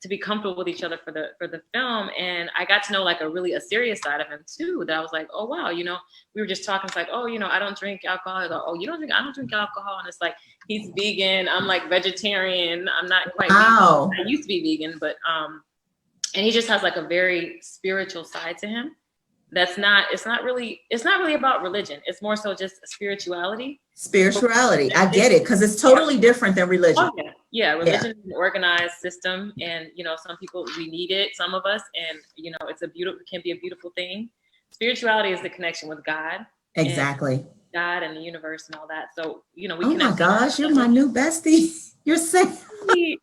S15: be comfortable with each other for the film. And I got to know like a serious side of him too, that I was like, oh wow, we were just talking. It's like, oh, I don't drink alcohol. Like, oh, you don't drink? I don't drink alcohol. And it's like, he's vegan. I'm like vegetarian. I'm not quite vegan. I used to be vegan, but and he just has like a very spiritual side to him. It's not really about religion. It's more so just spirituality.
S14: I get it. Cause it's totally different than religion.
S15: Oh, yeah. Religion is an organized system. And, some people, we need it, some of us, and, it can be a beautiful thing. Spirituality is the connection with God.
S14: Exactly.
S15: God and the universe and all that. So, we
S14: oh my gosh, you're my new bestie. You're saying.
S15: There you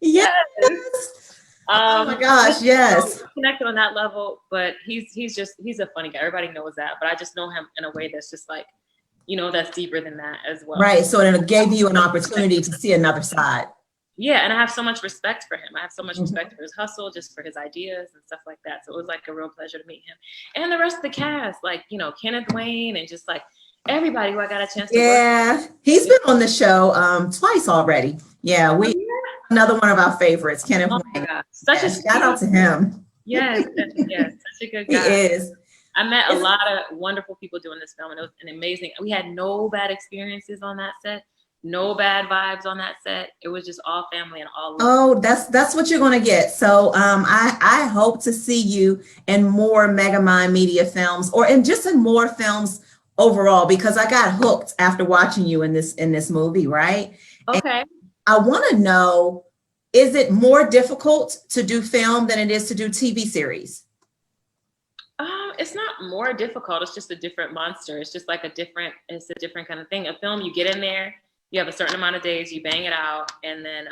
S14: Yes. Oh my gosh, yes.
S15: Connected on that level, but he's a funny guy. Everybody knows that, but I just know him in a way that's just like, that's deeper than that as well.
S14: Right. So it gave you an opportunity to see another side.
S15: Yeah, and I have so much respect for him. I have so much respect for his hustle, just for his ideas and stuff like that. So it was like a real pleasure to meet him. And the rest of the cast, like, Kenneth Wayne and just like everybody who I got a chance to work with.
S14: He's been on the show twice already. Yeah, another one of our favorites, Kenneth Wayne.
S15: My God. Such a
S14: shout out to him.
S15: Yes, such a good guy.
S14: He is.
S15: I met a lot of wonderful people doing this film, and it was an amazing. We had no bad experiences on that set, no bad vibes on that set. It was just all family and all love.
S14: Oh, that's what you're gonna get. So I hope to see you in more Megamind Media films, or just in more films overall, because I got hooked after watching you in this movie, right?
S15: Okay.
S14: And I want to know, is it more difficult to do film than it is to do TV series?
S15: It's not more difficult. It's just a different monster. It's just like a different kind of thing. A film, you get in there, you have a certain amount of days, you bang it out, and then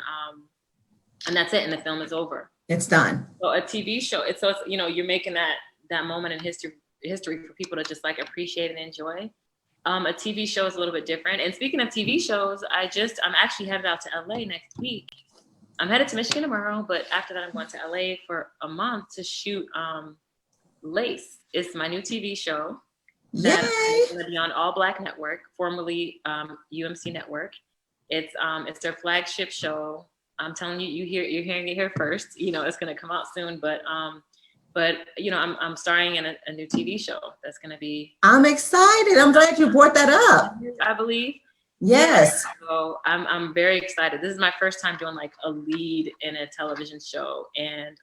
S15: and that's it, and the film is over.
S14: It's done.
S15: So a TV show, it's you're making that moment in history for people to just like appreciate and enjoy. A TV show is a little bit different. And speaking of TV shows, I'm actually headed out to LA next week. I'm headed to Michigan tomorrow, but after that I'm going to LA for a month to shoot Lace. It's my new TV show that is going to be on All Black Network, formerly UMC Network. It's their flagship show. I'm telling you, you're hearing it here first. It's going to come out soon, but But I'm starring in a new TV show that's going to be.
S14: I'm excited. I'm glad you brought that up.
S15: I believe.
S14: Yes.
S15: Yeah, so I'm very excited. This is my first time doing like a lead in a television show, and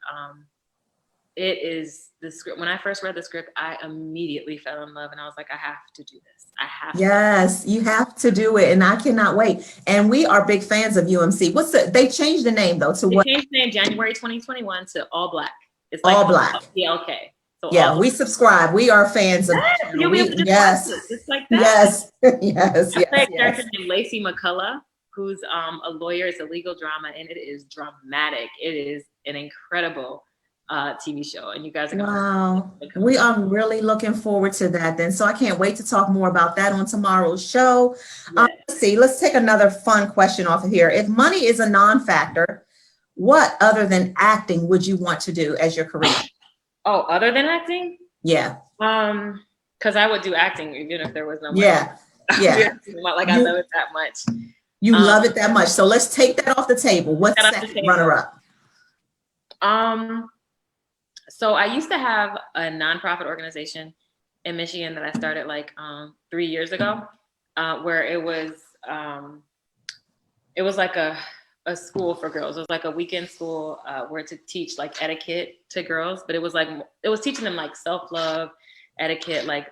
S15: it is the script. When I first read the script, I immediately fell in love, and I was like, I have to do this. I have to.
S14: Yes, you have to do it, and I cannot wait. And we are big fans of UMC. They changed the name though to what?
S15: They changed the name January 2021 to All Black. It's
S14: All
S15: like
S14: Black.
S15: Yeah, okay. So
S14: yeah, we subscribe. We are fans of.
S15: Yes, just like that.
S14: Yes, yes,
S15: I play a
S14: yes.
S15: character named Lacey McCullough, who's a lawyer. It's a legal drama, and it is dramatic. It is an incredible TV show, and you guys are gonna.
S14: Wow, we are really looking forward to that. Then, so I can't wait to talk more about that on tomorrow's show. Let's see. Let's take another fun question off of here. If money is a non-factor, what other than acting would you want to do as your career?
S15: Oh, other than acting?
S14: Yeah.
S15: Because I would do acting even if there was no money.
S14: Yeah. Yeah.
S15: Like I love it that much.
S14: You love it that much. So let's take that off the table. What's second runner-up?
S15: So I used to have a nonprofit organization in Michigan that I started like 3 years ago, where it was like a school for girls. It was like a weekend school where to teach like etiquette to girls, but it was teaching them like self-love, etiquette, like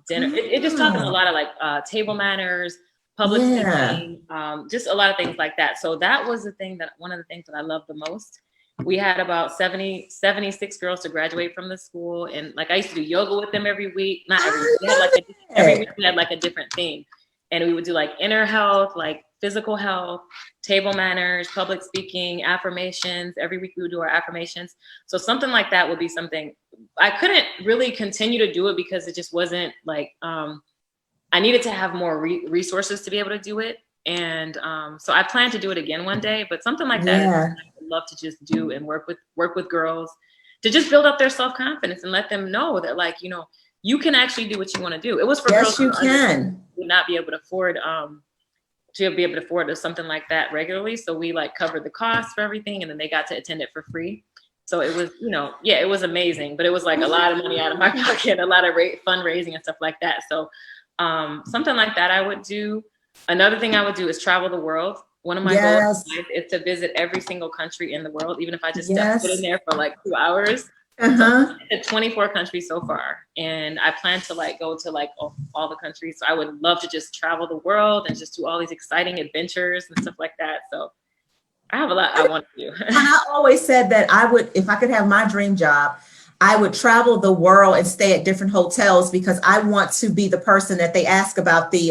S15: dinner. It just taught them a lot of like table manners, public speaking, just a lot of things like that. So that was one of the things that I loved the most. We had about 76 girls to graduate from the school, and like I used to do yoga with them every week. Not every week. Every week we had like a different theme, and we would do like inner health, like physical health, table manners, public speaking, affirmations. Every week we would do our affirmations. So something like that would be something I couldn't really continue to do it because it just wasn't like I needed to have more resources to be able to do it. And so I plan to do it again one day, but something like that I would love to just do and work with girls to just build up their self-confidence and let them know that like, you can actually do what you want to do. It was for girls who would not be able to afford something like that regularly. So we like covered the cost for everything, and then they got to attend it for free. So it was, it was amazing, but it was like a lot of money out of my pocket, a lot of fundraising and stuff like that. So something like that I would do. Another thing I would do is travel the world. One of my goals in life is to visit every single country in the world, even if I just sit in there for like 2 hours. So I've been to 24 countries so far, and I plan to like go to like all the countries. So I would love to just travel the world and just do all these exciting adventures and stuff like that. So I have a lot I want to do.
S14: And I always said that I would, if I could have my dream job, I would travel the world and stay at different hotels because I want to be the person that they ask about the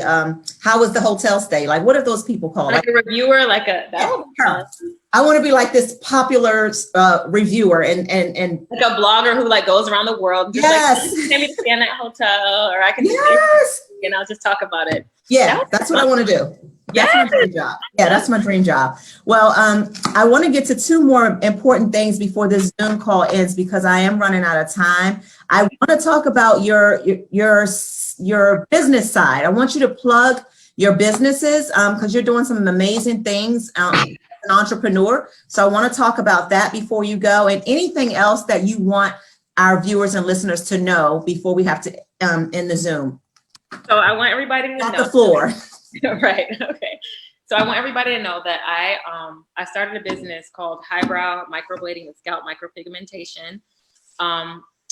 S14: how was the hotel stay? Like, what are those people called?
S15: Like a reviewer, like
S14: I want to be like this popular reviewer and
S15: like a blogger who like goes around the world. Just like, maybe stay in that hotel, or I can and I'll just talk about it.
S14: Yeah, that's what I want to do. That's my dream job. Yeah, that's my dream job. Well, I want to get to two more important things before this Zoom call ends because I am running out of time. I want to talk about your business side. I want you to plug your businesses because you're doing some amazing things as an entrepreneur. So I want to talk about that before you go, and anything else that you want our viewers and listeners to know before we have to end the Zoom.
S15: So I want everybody to know.
S14: The floor.
S15: Right. Okay. So I want everybody to know that I started a business called Highbrow Microblading with Scalp Micropigmentation.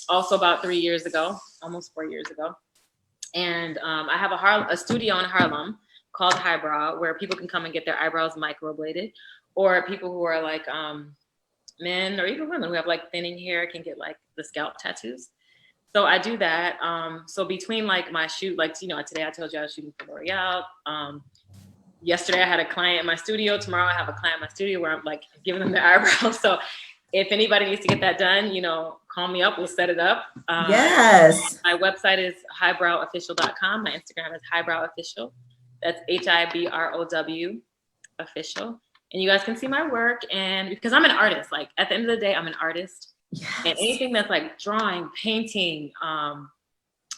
S15: Also about 3 years ago, almost 4 years ago. And I have a studio in Harlem called Highbrow where people can come and get their eyebrows microbladed, or people who are like men or even women who have like thinning hair can get like the scalp tattoos. So I do that. So between like my shoot, like, today I told you I was shooting for L'Oreal. Yesterday I had a client in my studio. Tomorrow I have a client in my studio where I'm like giving them their eyebrows. So if anybody needs to get that done, call me up. We'll set it up.
S14: Yes.
S15: My website is highbrowofficial.com. My Instagram is highbrowofficial. That's HIBROW official. And you guys can see my work. And because I'm an artist, like at the end of the day, I'm an artist. Yes. And anything that's like drawing, painting,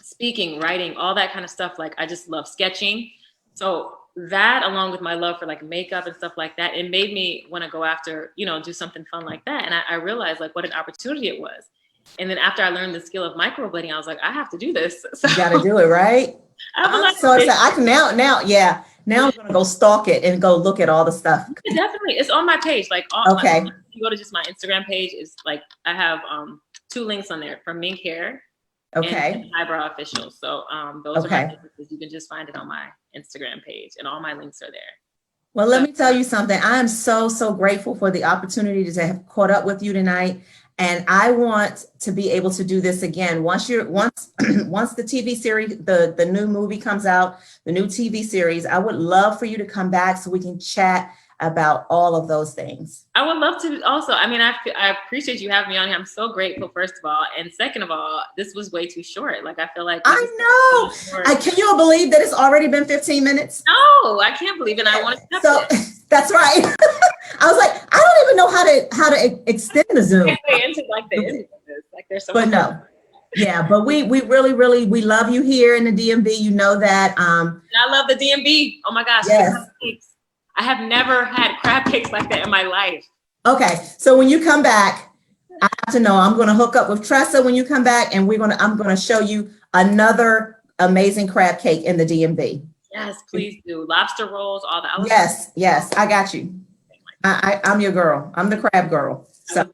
S15: speaking, writing, all that kind of stuff, like I just love sketching. So that, along with my love for like makeup and stuff like that, it made me want to go after, do something fun like that. And I realized like what an opportunity it was. And then after I learned the skill of microblading, I was like, I have to do this. So
S14: You got to do it, right? I'm so excited. I can now I'm gonna go stalk it and go look at all the stuff.
S15: Definitely, it's on my page. Like,
S14: okay,
S15: you go to just my Instagram page. It's like I have 2 links on there from Mink Hair, and Eyebrow Official. So those are my businesses. You can just find it on my Instagram page, and all my links are there.
S14: Well, let me tell you something. I am so grateful for the opportunity to have caught up with you tonight. And I want to be able to do this again. Once the TV series, the new movie comes out, the new TV series, I would love for you to come back so we can chat about all of those things.
S15: I would love to also. I mean, I appreciate you having me on here. I'm so grateful, first of all. And second of all, this was way too short. Like, I feel like
S14: I know. Can you believe that it's already been 15 minutes?
S15: No, I can't believe it. I want to
S14: so that's right. I was like, I don't even know how to extend the Zoom.
S15: Like there's so
S14: but no. Yeah, but we really we love you here in the DMV. You know that.
S15: And I love the DMV. Oh my gosh.
S14: Yes.
S15: I have never had crab cakes like that in my life.
S14: Okay, so when you come back, I have to know. I'm going to hook up with Tressa when you come back, and I'm going to show you another amazing crab cake in the DMV.
S15: Yes, please do. Lobster rolls, all the.
S14: Yes, I got you. I'm your girl. I'm the crab girl. So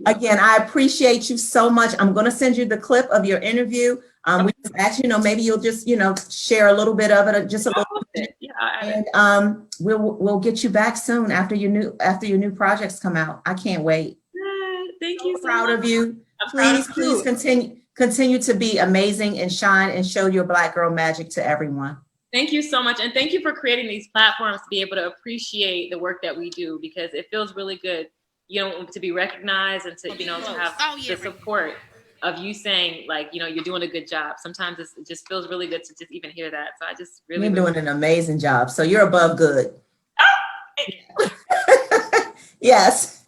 S14: again, I appreciate you so much. I'm going to send you the clip of your interview. We just asked, maybe you'll just, share a little bit of it, just a little bit. Yeah. And we'll get you back soon after your new projects come out. I can't wait.
S15: Thank you.
S14: So proud of you. Please continue to be amazing and shine and show your Black girl magic to everyone.
S15: Thank you so much. And thank you for creating these platforms to be able to appreciate the work that we do, because it feels really good, to be recognized and to, to have the support of you saying, like, you're doing a good job. Sometimes it just feels really good to just even hear that. So I just really.
S14: You're doing an amazing job. So you're above good. Yes.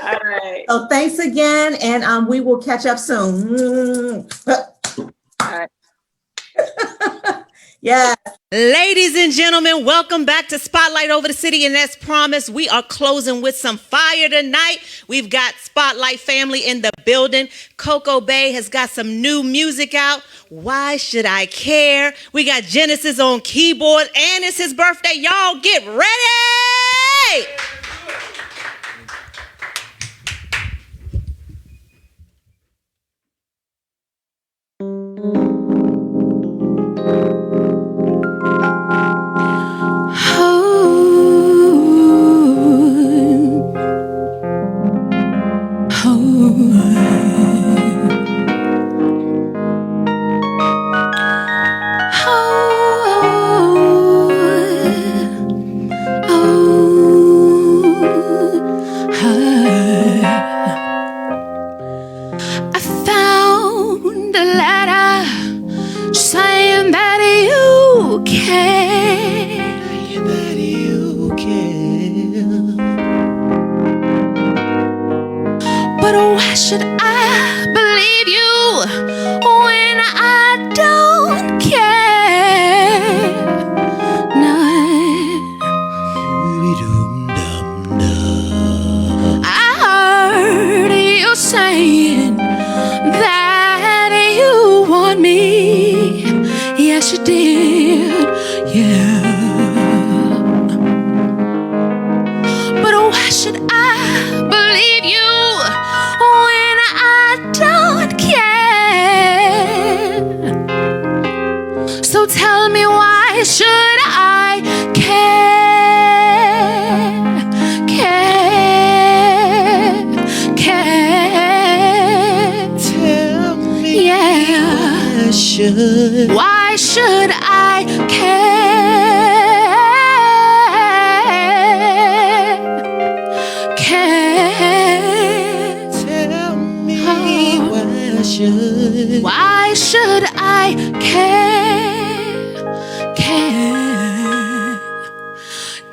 S15: All right.
S14: So thanks again. And we will catch up soon.
S15: All right.
S14: Yeah.
S3: Ladies and gentlemen, welcome back to Spotlight Over the City. And as promised, we are closing with some fire tonight. We've got Spotlight family in the building. Coco Bai has got some new music out. Why Should I Care? We got Genesis on keyboard, and it's his birthday. Y'all get ready.
S16: Should I believe you when I don't care? No. I heard you saying that you want me. Yes, you did. Yeah. But why should I believe you? So tell me, why should I care? Tell me, why should I care? Tell me, why should I care?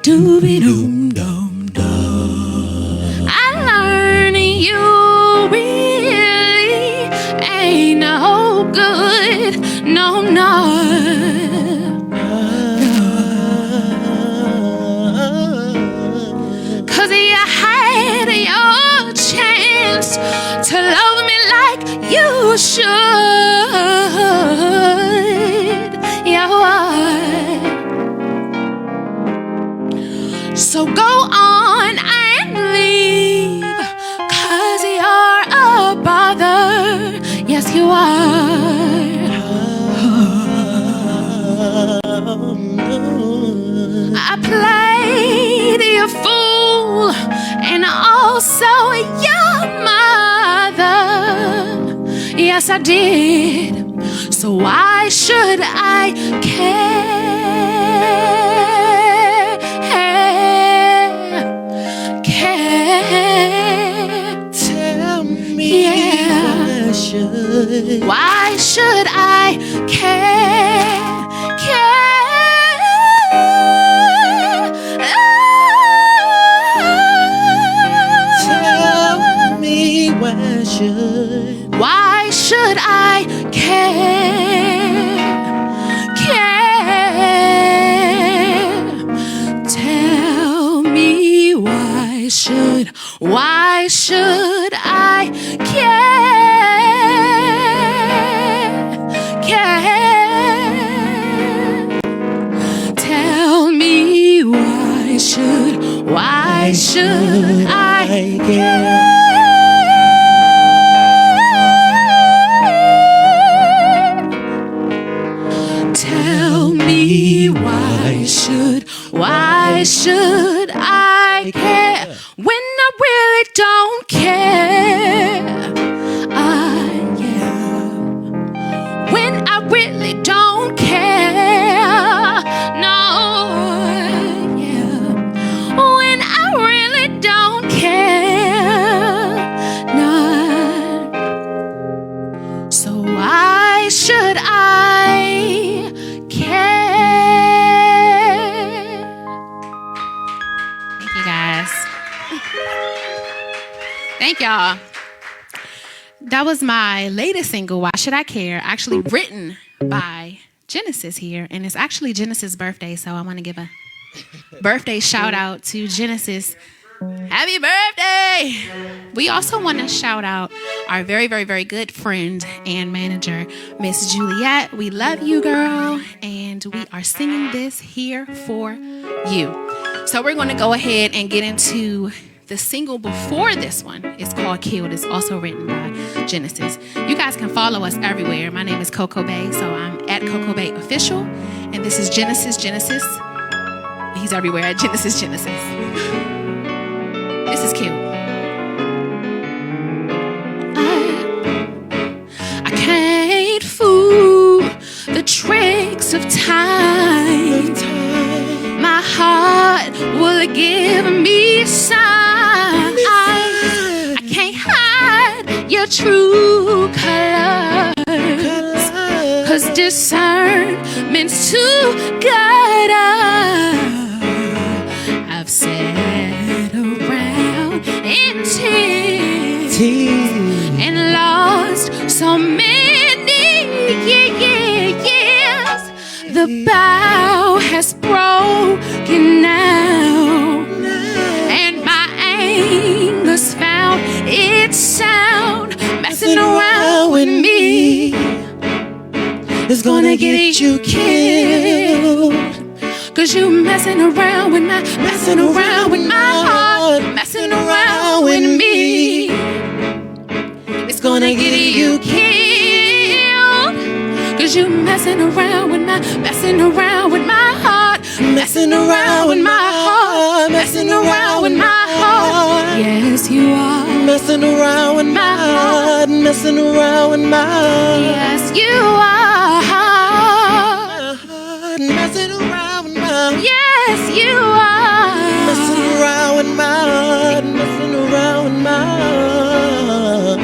S16: Doobie-doom dum dum. I learned you really ain't no good, no. Cause you had your chance to love you are. I played your fool and also your mother. Yes, I did. So why should I care?
S1: Tell me,
S16: why should I care?
S1: Tell me why should
S16: I care? Tell me why should I care? Tell me why should I care? Tell me why should I care when I really don't care? When I really don't care. No, when I really don't care. No. So why should I care? Thank you guys. Thank y'all. That was my latest single, Why Should I Care? Actually written by Genesis here. And it's actually Genesis' birthday, so I want to give a birthday shout out to Genesis. Happy birthday! We also want to shout out our very, very, very good friend and manager, Miss Juliet. We love you, girl, and we are singing this here for you. So we're going to go ahead and get into the single before this one. It's called Killed. It's also written by Genesis. You guys can follow us everywhere. My name is Coco Bai, so I'm at Coco Bai Official, and this is Genesis. He's everywhere at Genesis. This is Killed. I can't fool the tricks of time. My heart will give me a sign. I can't hide your true colors, 'cause discernment's too good. I've sat around in tears and lost so many years. The bow has broken now, and my anger's found its sound. Messing around with me is gonna get you killed, 'cause you messing around with my heart, messing around with me. It's gonna get you killed, 'cause you messing around with my heart, messing around with my heart, messing around with my heart. Yes, you are messing around with my heart, messing around with my heart. Yes, you are messing around with my heart. Yes, you are messing around with my heart, messing around with my heart.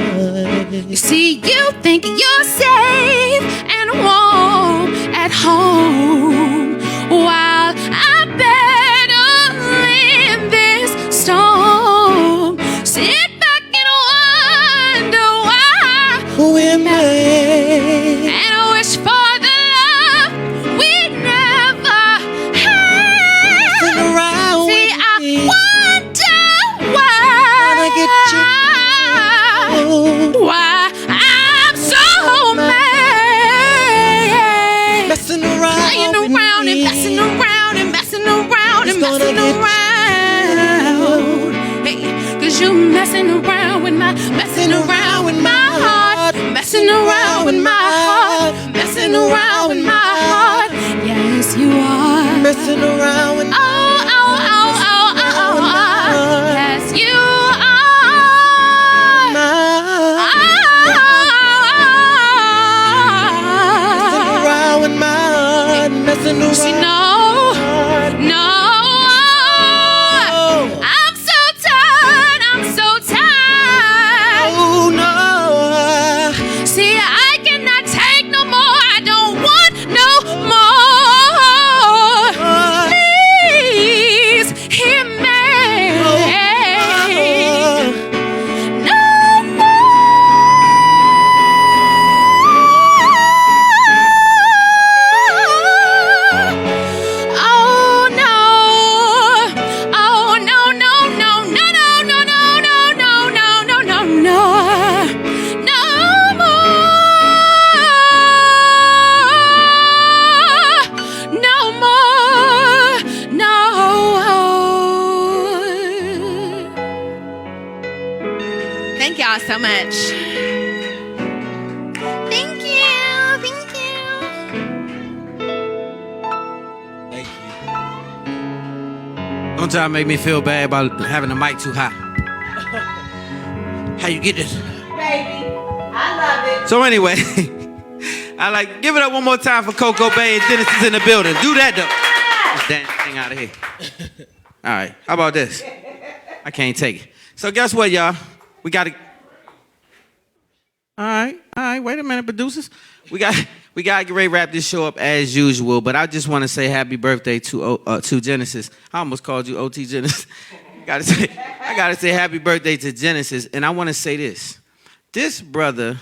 S16: You see, you think you're safe and warm at home, while I battle in this storm. Sit back and wonder why we're made, and wish for the love we never had. See, I wonder why I'm so mad. Messing around, playing around and messing around and messing around and messing around. Hey, 'cause you messing around with my heart,
S1: heart,
S16: messing around with my heart, messing around with my heart. Yes, you are
S1: messing around with
S16: oh, oh, oh, oh, oh, oh. Yes, you are
S1: messing around with my heart, messing around.
S16: See, no. I'm so tired. I'm so tired.
S1: Oh no.
S16: See, I cannot take no more. I don't want no more. Please hear me. No Oh no! Oh no! No! No! No! No! No! No! No! No! No! No! No! No! No more! No more! No! Thank y'all so much. Thank you. Thank you.
S2: Don't try to make me feel bad about having the mic too high. How you get this?
S3: Baby, I love it.
S2: So anyway, I like give it up one more time for Coco Bai and Genesis in the building. Do that though. This damn thing out of here. All right, how about this? I can't take it. So guess what, y'all? We got to. All right. Wait a minute, producers. We got to get ready to wrap this show up as usual. But I just want to say happy birthday to Genesis. I almost called you OT Genesis. I gotta say happy birthday to Genesis. And I want to say this. This brother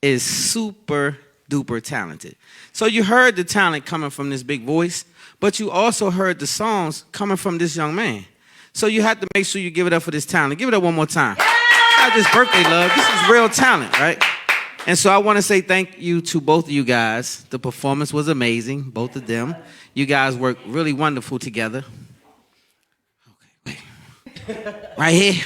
S2: is super duper talented. So you heard the talent coming from this big voice, but you also heard the songs coming from this young man. So you have to make sure you give it up for this talent. Give it up one more time. Not this birthday love. This is real talent, right? And so I want to say thank you to both of you guys. The performance was amazing, both of them. You guys worked really wonderful together. Okay, wait. Right here.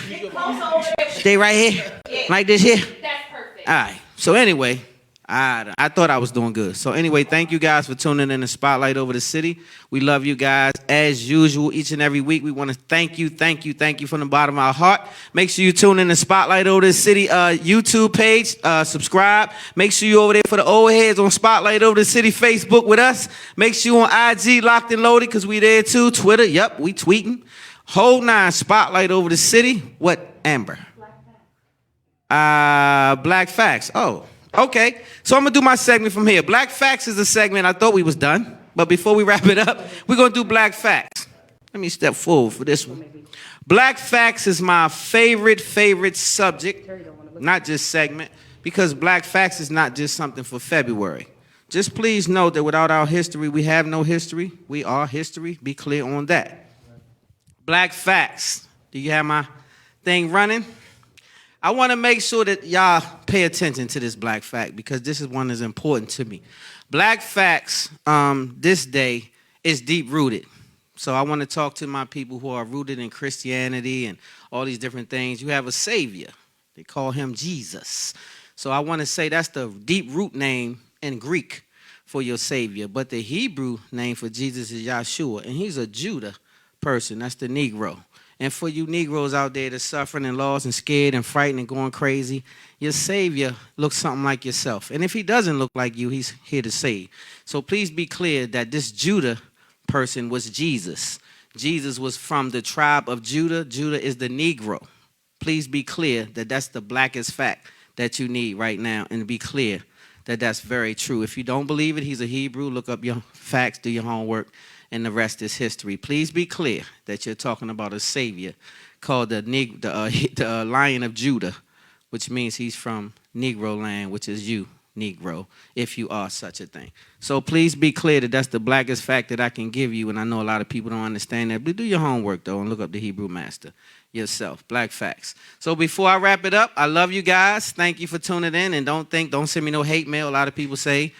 S2: Stay right here. Like this here.
S16: That's perfect.
S2: All right. So anyway, I thought I was doing good. So anyway, thank you guys for tuning in to Spotlight Over the City. We love you guys as usual each and every week. We want to thank you from the bottom of our heart. Make sure you tune in to Spotlight Over the City YouTube page. Subscribe. Make sure you over there for the old heads on Spotlight Over the City Facebook with us. Make sure you on IG Locked and Loaded because we there too. Twitter, yep, we tweeting. Whole 9 Spotlight Over the City. What, Amber? Black Facts. Oh. Okay, so I'm going to do my segment from here. Black Facts is a segment I thought we was done, but before we wrap it up, we're going to do Black Facts. Let me step forward for this one. Black Facts is my favorite subject, not just segment, because Black Facts is not just something for February. Just please note that without our history, we have no history. We are history. Be clear on that. Black Facts. Do you have my thing running? I want to make sure that y'all pay attention to this Black Fact because this is one that's important to me. Black Facts this day is deep-rooted. So I want to talk to my people who are rooted in Christianity and all these different things. You have a savior. They call him Jesus. So I want to say that's the deep root name in Greek for your savior. But the Hebrew name for Jesus is Yahshua, and he's a Judah person. That's the Negro. And for you Negroes out there that's suffering and lost and scared and frightened and going crazy, your Savior looks something like yourself. And if he doesn't look like you, he's here to save. So please be clear that this Judah person was Jesus. Jesus was from the tribe of Judah. Judah is the Negro. Please be clear that that's the blackest fact that you need right now. And be clear that that's very true. If you don't believe it, he's a Hebrew. Look up your facts, do your homework. And the rest is history. Please be clear that you're talking about a savior called the Lion of Judah, which means he's from Negro land, which is you, Negro, if you are such a thing. So please be clear that that's the blackest fact that I can give you, and I know a lot of people don't understand that, but do your homework, though, and look up the Hebrew master yourself. Black facts. So before I wrap it up, I love you guys. Thank you for tuning in, and don't send me no hate mail. A lot of people say,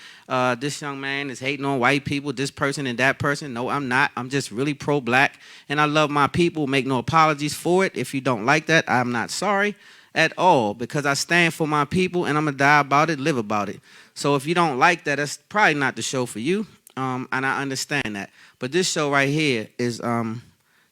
S2: this young man is hating on white people, this person and that person. No, I'm not. I'm just really pro-black, and I love my people. Make no apologies for it. If you don't like that, I'm not sorry. at all, because I stand for my people and I'm gonna die about it, live about it. So if you don't like that, that's probably not the show for you. And I understand that. But this show right here is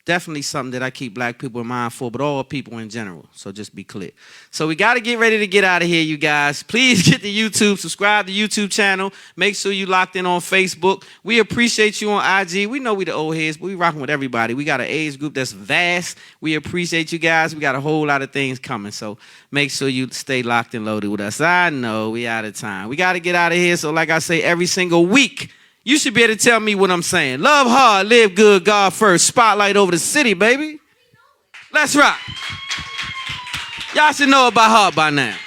S2: definitely something that I keep black people in mind for, but all people in general. So just be clear. So we got to get ready to get out of here, you guys. Please get to YouTube, subscribe to the YouTube channel. Make sure you locked in on Facebook. We appreciate you on IG. We know we the old heads, but we rocking with everybody. We got an age group that's vast. We appreciate you guys. We got a whole lot of things coming. So make sure you stay locked and loaded with us. I know we out of time. We got to get out of here. So like I say, every single week, you should be able to tell me what I'm saying. Love hard, live good, God first. Spotlight over the city, baby. Let's rock. Y'all should know about heart by now.